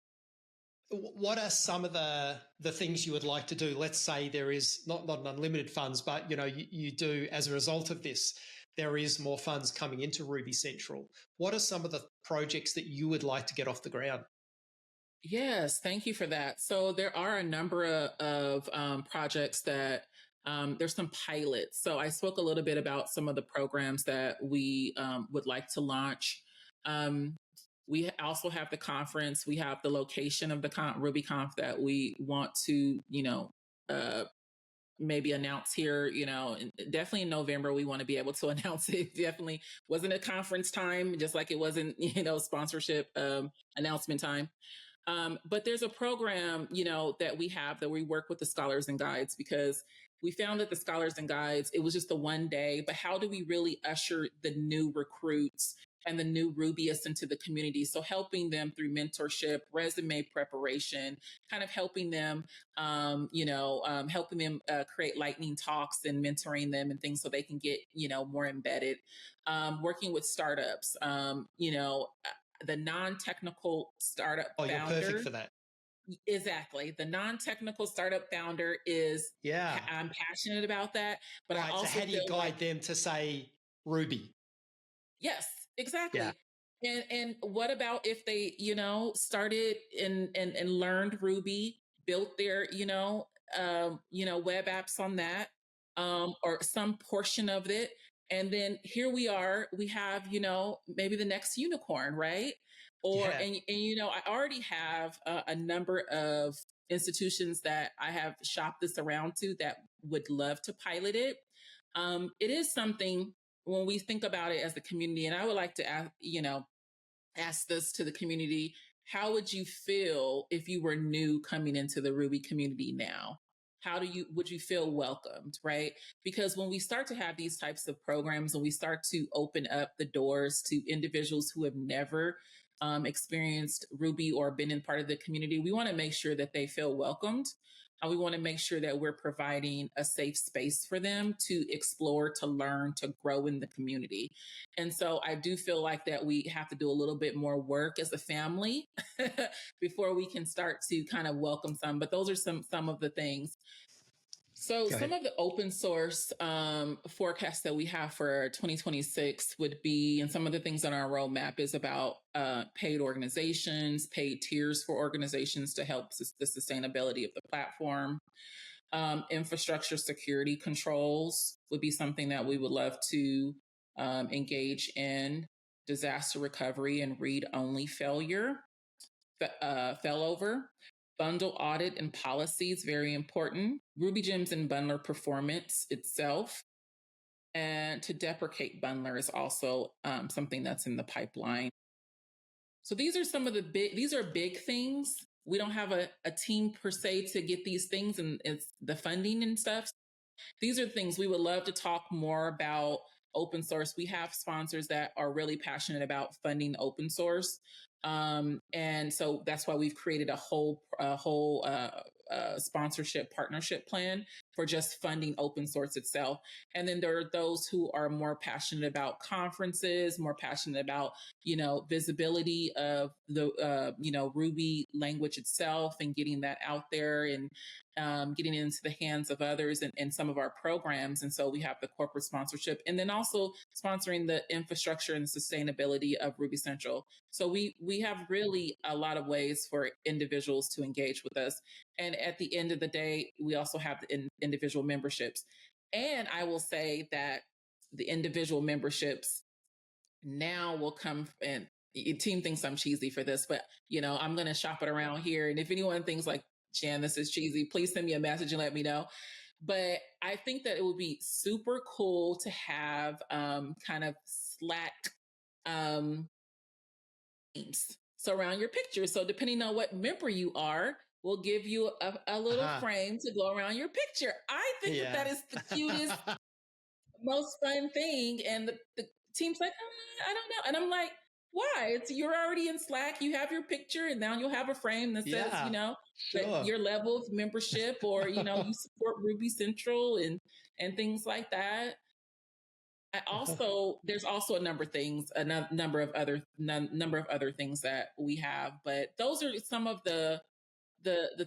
What are some of the things you would like to do? Let's say there is not an unlimited funds, but you do, as a result of this, there is more funds coming into Ruby Central. What are some of the projects that you would like to get off the ground? Yes, thank you for that. So there are a number of projects that there's some pilots. So I spoke a little bit about some of the programs that we would like to launch. We also have the conference. We have the location of the RubyConf that we want to, maybe announce here, definitely in November. We want to be able to announce it. Definitely wasn't a conference time, just like it wasn't, sponsorship announcement time. But there's a program, that we have, that we work with the scholars and guides, because we found that the scholars and guides, it was just the one day, but how do we really usher the new recruits and the new Rubyists into the community? So helping them through mentorship, resume preparation, kind of helping them, helping them create lightning talks and mentoring them and things so they can get, more embedded. Working with startups, the non-technical startup founder. You're perfect for that. Exactly. The non-technical startup founder is, I'm passionate about that, but I also, so how do you guide them to say Ruby? Yes, exactly. Yeah. And what about if they, started and learned Ruby, built their, web apps on that, or some portion of it. And then here we are, we have, maybe the next unicorn, right? And I already have a number of institutions that I have shopped this around to that would love to pilot it. It is something when we think about it as a community, and I would like to ask this to the community, how would you feel if you were new coming into the Ruby community now? Would you feel welcomed, right? Because when we start to have these types of programs and we start to open up the doors to individuals who have never experienced Ruby or been in part of the community, we want to make sure that they feel welcomed. And we want to make sure that we're providing a safe space for them to explore, to learn, to grow in the community. And so I do feel like that we have to do a little bit more work as a family before we can start to kind of welcome some. But those are some of the things. So some of the open source forecasts that we have for 2026 would be, and some of the things on our roadmap is about paid organizations, paid tiers for organizations to help the sustainability of the platform. Infrastructure security controls would be something that we would love to engage in. Disaster recovery and read-only failover. Bundle audit and policies, very important. RubyGems and Bundler performance itself. And to deprecate Bundler is also something that's in the pipeline. So these are some of these are big things. We don't have a team per se to get these things, and it's the funding and stuff. These are things we would love to talk more about. Open source. We have sponsors that are really passionate about funding open source. And so that's why we've created a whole sponsorship partnership plan for just funding open source itself. And then there are those who are more passionate about conferences, more passionate about, visibility of the, Ruby language itself and getting that out there and getting into the hands of others and some of our programs. And so we have the corporate sponsorship and then also sponsoring the infrastructure and sustainability of Ruby Central. So we have really a lot of ways for individuals to engage with us. And at the end of the day, we also have the individual memberships. And I will say that the individual memberships now will come, and your team thinks I'm cheesy for this, but I'm going to shop it around here. And if anyone thinks like, Shan, this is cheesy, please send me a message and let me know. But I think that it would be super cool to have kind of Slack themes surround your picture. So depending on what member you are, we'll give you a little frame to go around your picture. I think that is the cutest, most fun thing. And the team's like, I don't know. And I'm like, why? You're already in Slack. You have your picture, and now you'll have a frame that says, that your level of membership, or you support Ruby Central and things like that. There's also a number of other things that we have, but those are some of the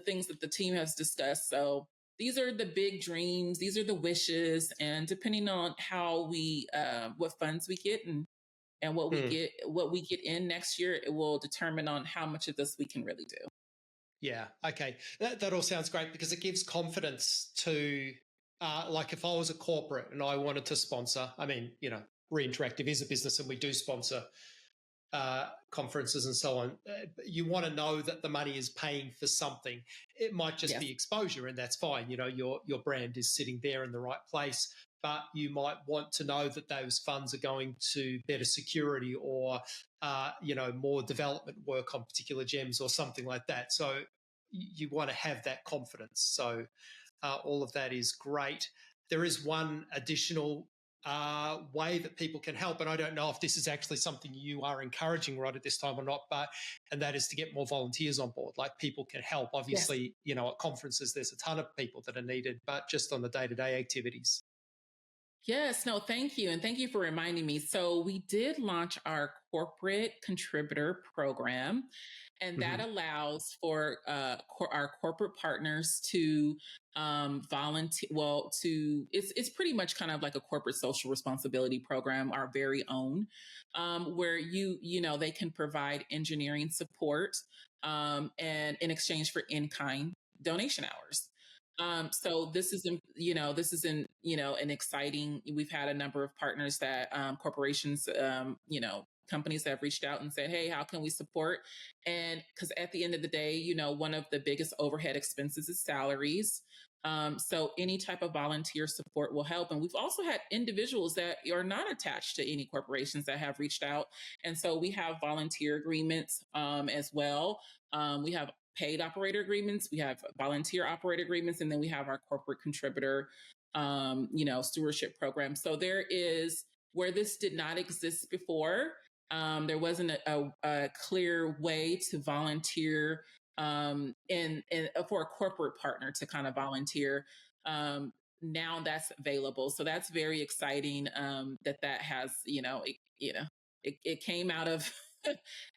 things that the team has discussed. So these are the big dreams. These are the wishes, and depending on how we what funds we get and what we get in next year, it will determine on how much of this we can really do. Yeah. Okay. That all sounds great because it gives confidence to, like if I was a corporate and I wanted to sponsor, Reinteractive is a business and we do sponsor conferences and so on. You want to know that the money is paying for something. It might just be exposure, and that's fine. Your brand is sitting there in the right place, but you might want to know that those funds are going to better security or, more development work on particular gems or something like that. So you want to have that confidence. So all of that is great. There is one additional way that people can help, and I don't know if this is actually something you are encouraging right at this time or not, and that is to get more volunteers on board. Like people can help. Obviously, at conferences there's a ton of people that are needed, but just on the day-to-day activities. Yes, no, thank you. And thank you for reminding me. So we did launch our corporate contributor program, and that allows for our corporate partners to volunteer. Well, it's pretty much kind of like a corporate social responsibility program, our very own, where they can provide engineering support and in exchange for in-kind donation hours. So this is an exciting, we've had a number of partners that corporations, companies have reached out and said, hey, how can we support? And because at the end of the day, one of the biggest overhead expenses is salaries. So any type of volunteer support will help. And we've also had individuals that are not attached to any corporations that have reached out. And so we have volunteer agreements as well. We have paid operator agreements, we have volunteer operator agreements, and then we have our corporate contributor, stewardship program. So there is, where this did not exist before, there wasn't a clear way to volunteer and for a corporate partner to kind of volunteer. Now that's available. So that's very exciting that has, it came out of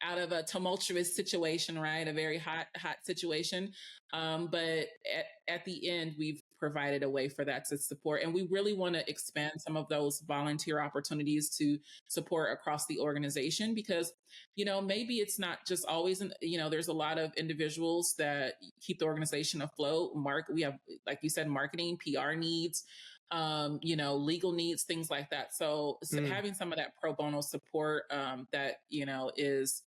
out of a tumultuous situation, right? A very hot situation. But at the end, we've provided a way for that to support. And we really want to expand some of those volunteer opportunities to support across the organization because, maybe it's not just always, there's a lot of individuals that keep the organization afloat. We have, like you said, marketing, PR needs, legal needs, things like that. So having some of that pro bono support that, is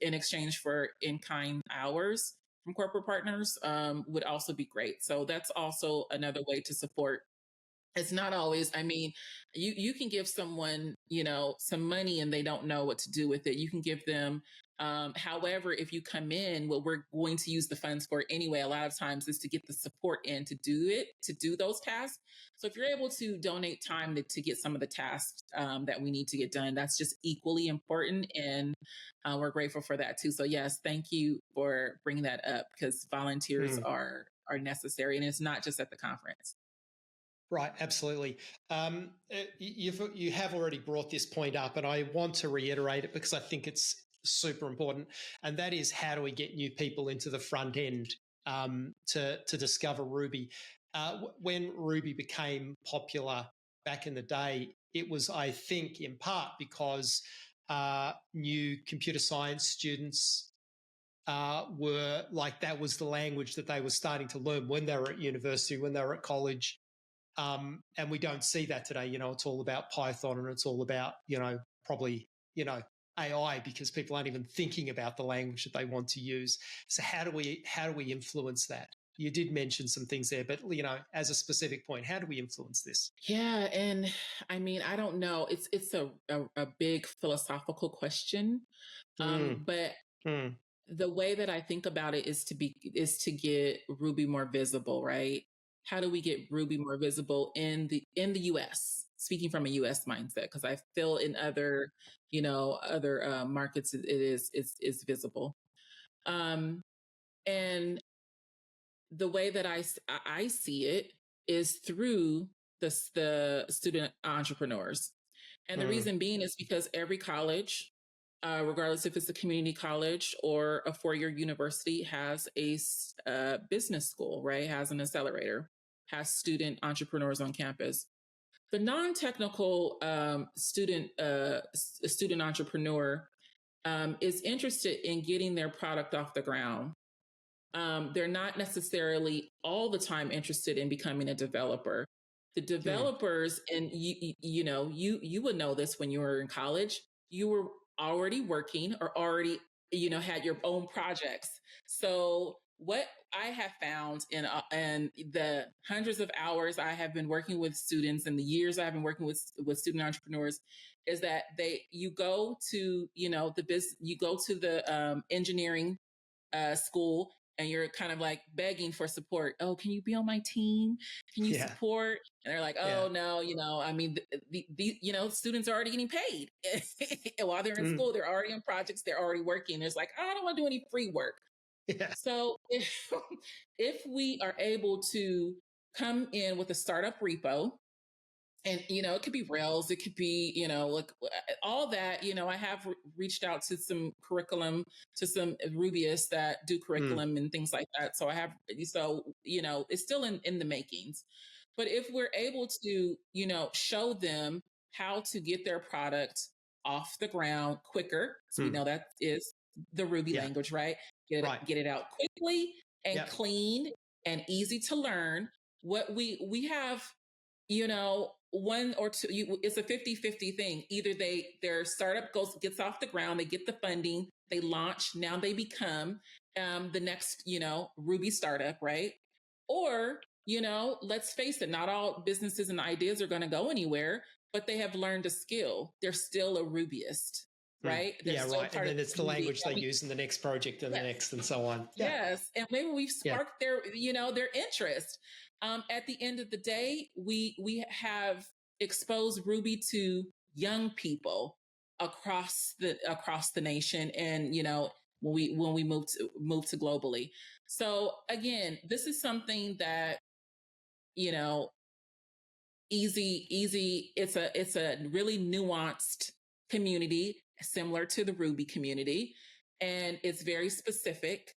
in exchange for in-kind hours from corporate partners would also be great. So that's also another way to support. It's not always, you can give someone, some money and they don't know what to do with it. You can give them, however, if you come in, what we're going to use the funds for anyway, a lot of times is to get the support in to do those tasks. So if you're able to donate time to get some of the tasks that we need to get done, that's just equally important. And we're grateful for that too. So yes, thank you for bringing that up because volunteers are necessary and it's not just at the conference. Right, absolutely. You have already brought this point up, and I want to reiterate it because I think it's super important. And that is, how do we get new people into the front end to discover Ruby? When Ruby became popular back in the day, it was, I think, in part because new computer science students were like, that was the language that they were starting to learn when they were at university, when they were at college. And we don't see that today. It's all about Python and it's all about, probably, AI because people aren't even thinking about the language that they want to use. So how do we influence that? You did mention some things there, but, as a specific point, how do we influence this? Yeah. And I don't know. It's a big philosophical question. But the way that I think about it is to get Ruby more visible, right? How do we get Ruby more visible in the US? Speaking from a US mindset, because I feel in other markets it's visible. And the way that I see it is through the student entrepreneurs. And the reason being is because every college, regardless if it's a community college or a four-year university, has a business school, right? Has an accelerator, has student entrepreneurs on campus. The non-technical student entrepreneur is interested in getting their product off the ground. They're not necessarily all the time interested in becoming a developer. The developers, and you would know this when you were in college, you were already working or already, had your own projects. So what I have found in the hundreds of hours I have been working with students and the years I've been working with student entrepreneurs is that you go to, you go to the engineering school and you're kind of like begging for support. Oh, can you be on my team? Can you support? And they're like, oh, no, the students are already getting paid. While they're in school, they're already in projects, they're already working. There's like, I don't want to do any free work. Yeah. So if we are able to come in with a startup repo, and, it could be Rails, it could be, like all that, I have reached out to some curriculum, to some Rubyists that do curriculum and things like that. So it's still in the makings. But if we're able to, show them how to get their product off the ground quicker, so we know that is the Ruby language, right? Get it out quickly and clean and easy to learn. What we have, one or two, it's a 50-50 thing. Either their startup gets off the ground, they get the funding, they launch, now they become the next, Ruby startup, right? Or, let's face it, not all businesses and ideas are going to go anywhere, but they have learned a skill. They're still a Rubyist, right? Right. And then it's the language they use in the next project and the next and so on. Yes. And maybe we've sparked their interest. At the end of the day, we have exposed Ruby to young people across the nation, and when we move to globally. So again, this is something that easy. It's a really nuanced community, similar to the Ruby community, and it's very specific.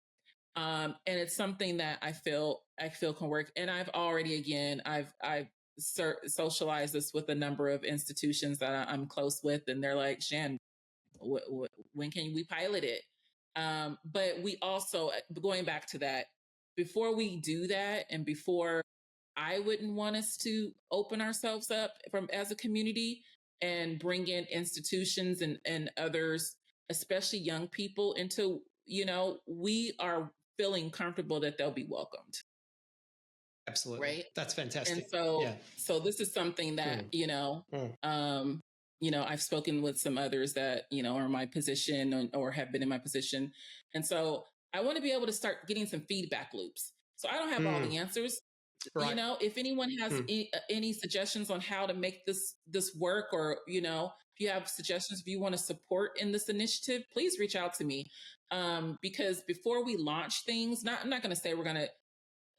And it's something that I feel can work. And I've already, again, I've socialized this with a number of institutions that I'm close with, and they're like, Shan, when can we pilot it? But we also, going back to that, before we do that, and before, I wouldn't want us to open ourselves up from as a community and bring in institutions and others, especially young people, into, we are feeling comfortable that they'll be welcomed. Absolutely. Right. That's fantastic. And so this is something that, I've spoken with some others that, are in my position or have been in my position. And so I want to be able to start getting some feedback loops. So I don't have all the answers. Right. If anyone has any suggestions on how to make this work, or, if you have suggestions, if you want to support in this initiative, please reach out to me. Because before we launch things, I'm not going to say we're going to,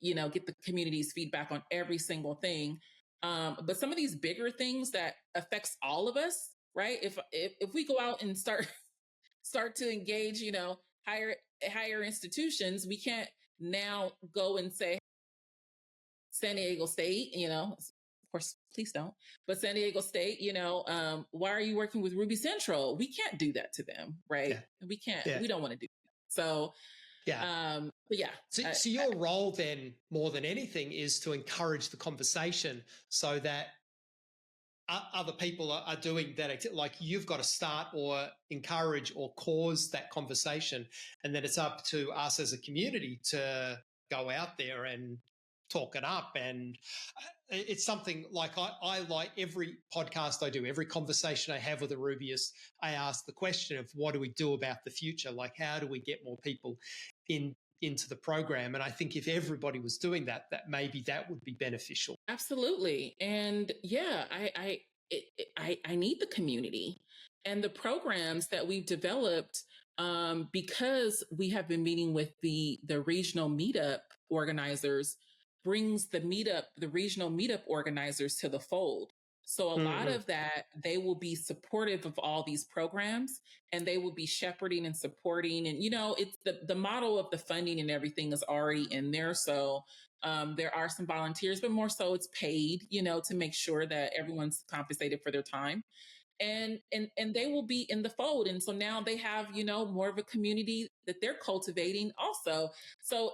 get the community's feedback on every single thing. But some of these bigger things that affects all of us, right? If we go out and start to engage, higher institutions, we can't now go and say, San Diego State, of course, please don't, but San Diego State, why are you working with Ruby Central? We can't do that to them, right? Yeah. We can't, we don't want to do that. So, but yeah. So your role then, more than anything, is to encourage the conversation so that other people are doing that. Like, you've got to start or encourage or cause that conversation. And then it's up to us as a community to go out there and talk it up. And it's something like I like every podcast I do, every conversation I have with a Rubyist, I ask the question of what do we do about the future? Like, how do we get more people into the program? And I think if everybody was doing that maybe that would be beneficial. Absolutely. And yeah, I need the community and the programs that we've developed, because we have been meeting with the regional meetup organizers, brings the regional meetup organizers to the fold. So a lot of that, they will be supportive of all these programs, and they will be shepherding and supporting. And, it's the model of the funding and everything is already in there. So there are some volunteers, but more so it's paid, to make sure that everyone's compensated for their time. And they will be in the fold. And so now they have, more of a community that they're cultivating also. So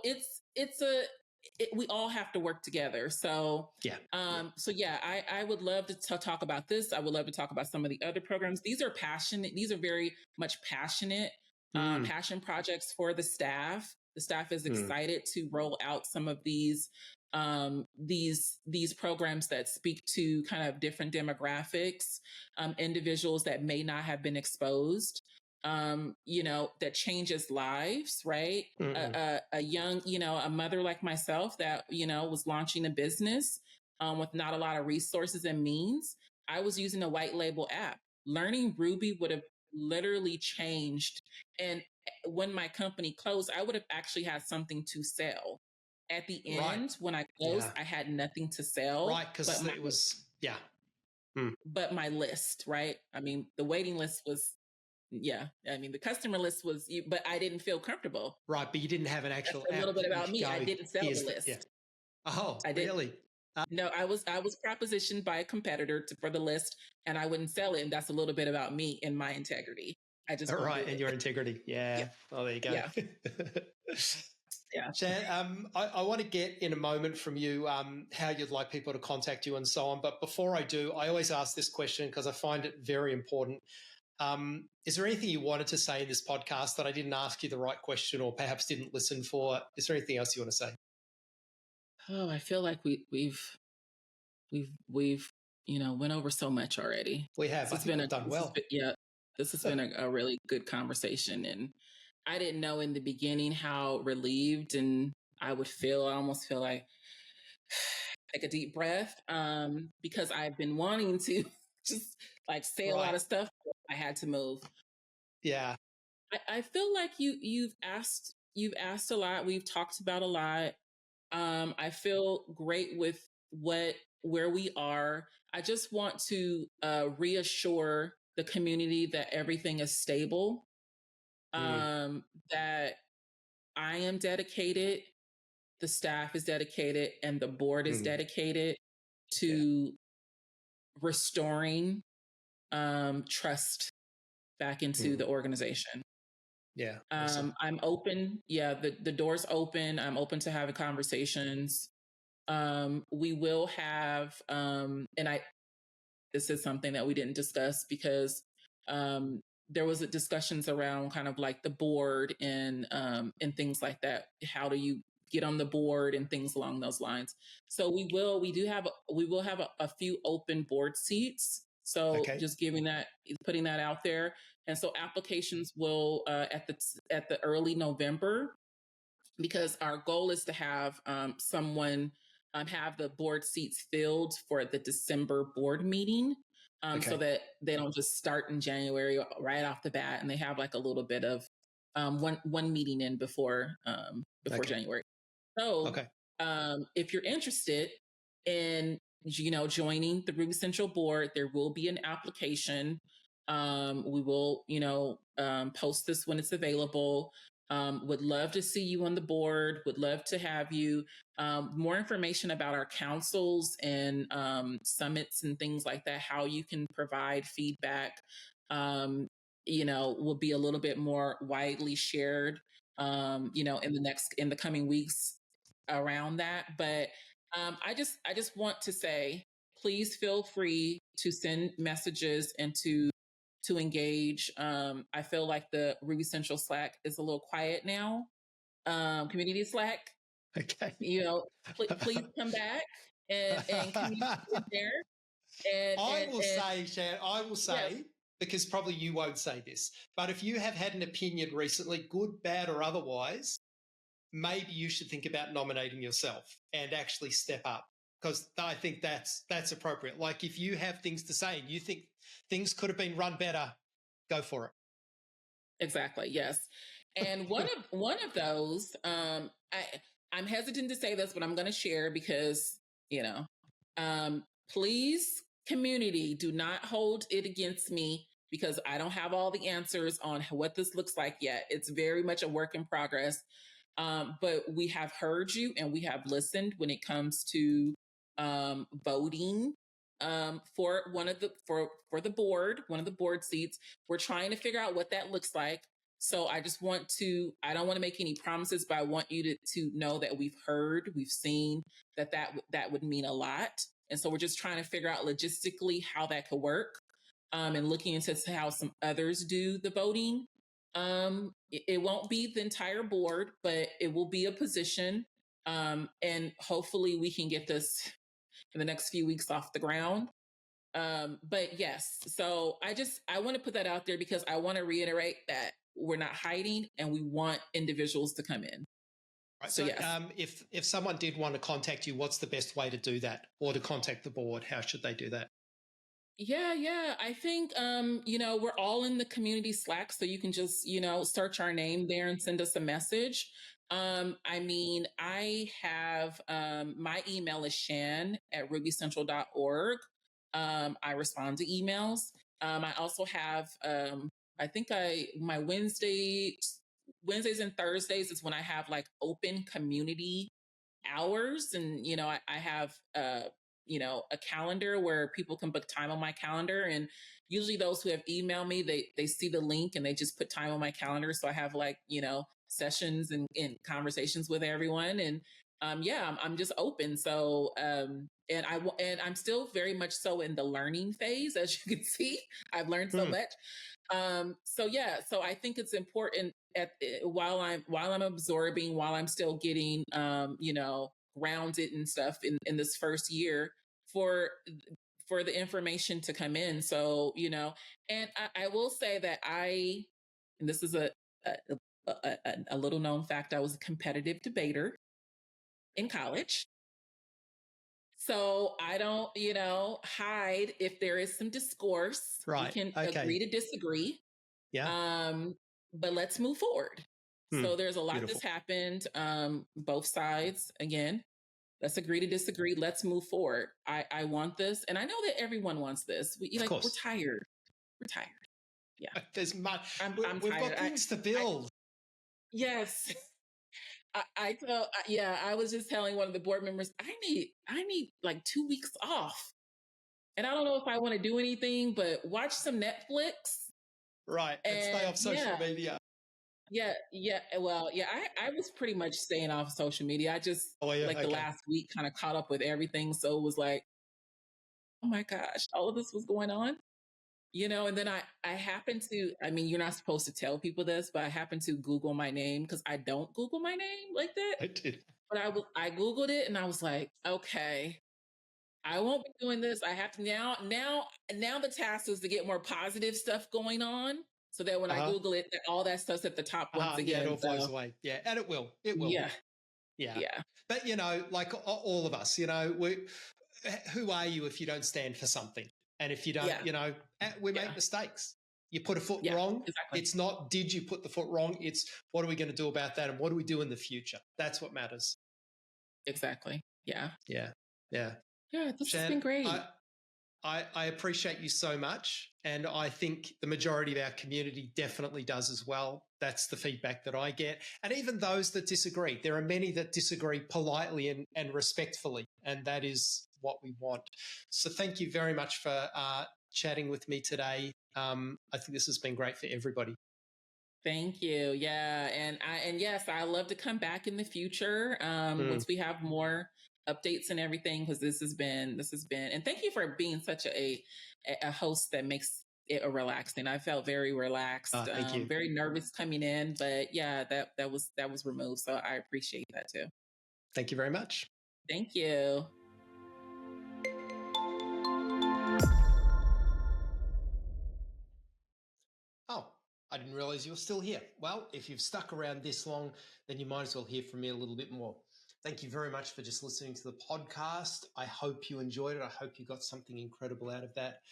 we all have to work together. So, I would love to talk about this. I would love to talk about some of the other programs. These are passionate. These are very much passionate, passion projects for the staff. The staff is excited to roll out some of these programs that speak to kind of different demographics, individuals that may not have been exposed, that changes lives, right? A young, a mother like myself that, was launching a business with not a lot of resources and means. I was using a white label app. Learning Ruby would have literally changed. And when my company closed, I would have actually had something to sell. At the end, when I closed, I had nothing to sell. Right, because it was, But my list, right? I mean, the waiting list was, I mean, the customer list was, but I didn't feel comfortable. Right, but you didn't have an actual That's a little bit about me. I didn't sell the list. Yeah. Oh, really? No, I was propositioned by a competitor for the list, and I wouldn't sell it. And that's a little bit about me and my integrity. I just and your integrity. Yeah. Oh, there you go. Yeah. Yeah. Shan, I want to get in a moment from you how you'd like people to contact you and so on. But before I do, I always ask this question because I find it very important. Is there anything you wanted to say in this podcast that I didn't ask you the right question or perhaps didn't listen for? Is there anything else you want to say? Oh, I feel like we've went over so much already. We have. I think we've done well. This has been a really good conversation, and I didn't know in the beginning how relieved and I would feel. I almost feel like take a deep breath, because I've been wanting to just like say a lot of stuff. I had to move. Yeah. I feel like you've asked a lot. We've talked about a lot. I feel great with where we are. I just want to reassure the community that everything is stable. That I am dedicated, the staff is dedicated, and the board is dedicated to restoring trust back into the organization. Yeah. Awesome. I'm open. Yeah, the door's open. I'm open to having conversations. We will have, this is something that we didn't discuss because there was discussions around kind of like the board and things like that. How do you get on the board and things along those lines? So we will have a few open board seats. So just putting that out there. And so applications will at the early November, because our goal is to have someone have the board seats filled for the December board meeting, so that they don't just start in January right off the bat, and they have like a little bit of one meeting in before January. So if you're interested in joining the Ruby Central board, there will be an application. We will post this when it's available. Would love to see you on the board. Would love to have you. More information about our councils and summits and things like that, how you can provide feedback, will be a little bit more widely shared, in the coming weeks around that. But I just want to say, please feel free to send messages and to engage. I feel like the Ruby Central Slack is a little quiet now. Community Slack. Okay. Please come back and communicate there. I will say, Shan, because probably you won't say this, but if you have had an opinion recently, good, bad, or otherwise, maybe you should think about nominating yourself and actually step up, because I think that's appropriate. Like if you have things to say and you think things could have been run better, go for it. Exactly. Yes. And one of those, I'm hesitant to say this, but I'm going to share because, please, community, do not hold it against me, because I don't have all the answers on what this looks like yet. It's very much a work in progress. But we have heard you and we have listened when it comes to voting for the board, one of the board seats. We're trying to figure out what that looks like. So I don't want to make any promises, but I want you to know that we've heard, we've seen that would mean a lot. And so we're just trying to figure out logistically how that could work, and looking into how some others do the voting. It won't be the entire board, but it will be a position. And hopefully we can get this in the next few weeks off the ground. But yes, so I want to put that out there because I want to reiterate that we're not hiding and we want individuals to come in. Right. So yes. If someone did want to contact you, what's the best way to do that, or to contact the board? How should they do that? Yeah. I think, we're all in the community Slack, so you can just, search our name there and send us a message. I have, my email is shan@rubycentral.org. I respond to emails. I also have, my Wednesdays and Thursdays is when I have like open community hours. And, I have, a calendar where people can book time on my calendar. And usually those who have emailed me, they see the link and they just put time on my calendar. So I have like, sessions and conversations with everyone. And I'm just open. So, and I'm still very much so in the learning phase, as you can see. I've learned so much. So I think it's important while I'm absorbing, while I'm still getting, grounded and stuff in this first year, for the information to come in. So, and I will say that and this is a little known fact, I was a competitive debater in college. So I don't, hide if there is some discourse. Right. We can agree to disagree. Yeah. But let's move forward. So there's a lot that's happened. Both sides, again, let's agree to disagree. Let's move forward. I want this. And I know that everyone wants this. We're tired. We're tired. Yeah. There's much. I'm We've tired. got things to build. Yes. I was just telling one of the board members, I need like 2 weeks off. And I don't know if I want to do anything, but watch some Netflix. Right. And stay off social media. Yeah. Well, yeah, I was pretty much staying off social media. I just, the last week kind of caught up with everything. So it was like, oh my gosh, all of this was going on. And then I happened to, I mean, you're not supposed to tell people this, but I happened to Google my name because I don't Google my name like that. I did. But I Googled it and I was like, okay, I won't be doing this. I have to now the task is to get more positive stuff going on so that when I Google it, all that stuff's at the top once again. Yeah, it all flows away. Yeah, and it will. It will. Yeah. But, like all of us, who are you if you don't stand for something? And if you don't, we make mistakes. You put a foot wrong. Exactly. It's not, did you put the foot wrong? It's, what are we going to do about that? And what do we do in the future? That's what matters. Exactly. Yeah. Yeah. Yeah, this has been great. I appreciate you so much. And I think the majority of our community definitely does as well. That's the feedback that I get. And even those that disagree, there are many that disagree politely and respectfully. And that is what we want. So thank you very much for chatting with me today. I think this has been great for everybody. Thank you. Yeah. And yes, I love to come back in the future once we have more updates and everything, because this has been, and thank you for being such a host that makes it relaxing. I felt very relaxed, thank you. Very nervous coming in, but yeah, that was removed. So I appreciate that too. Thank you very much. Thank you. Oh, I didn't realize you were still here. Well, if you've stuck around this long, then you might as well hear from me a little bit more. Thank you very much for just listening to the podcast. I hope you enjoyed it. I hope you got something incredible out of that.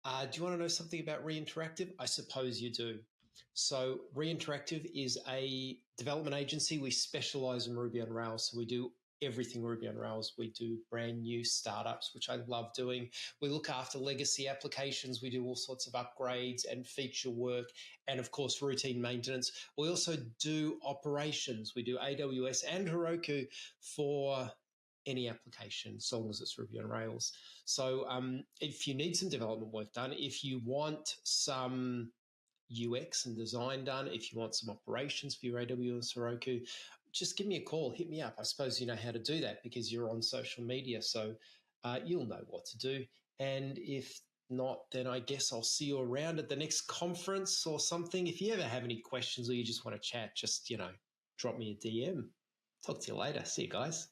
Do you want to know something about Reinteractive? I suppose you do. So Reinteractive is a development agency. We specialize in Ruby on Rails. So we do everything Ruby on Rails. We do brand new startups, which I love doing. We look after legacy applications. We do all sorts of upgrades and feature work and, of course, routine maintenance. We also do operations. We do AWS and Heroku for any application, so long as it's Ruby on Rails. So if you need some development work done, if you want some UX and design done, if you want some operations for your AWS Heroku, just give me a call, hit me up. I suppose you know how to do that because you're on social media, so you'll know what to do. And if not, then I guess I'll see you around at the next conference or something. If you ever have any questions or you just want to chat, just, drop me a DM. Talk to you later. See you guys.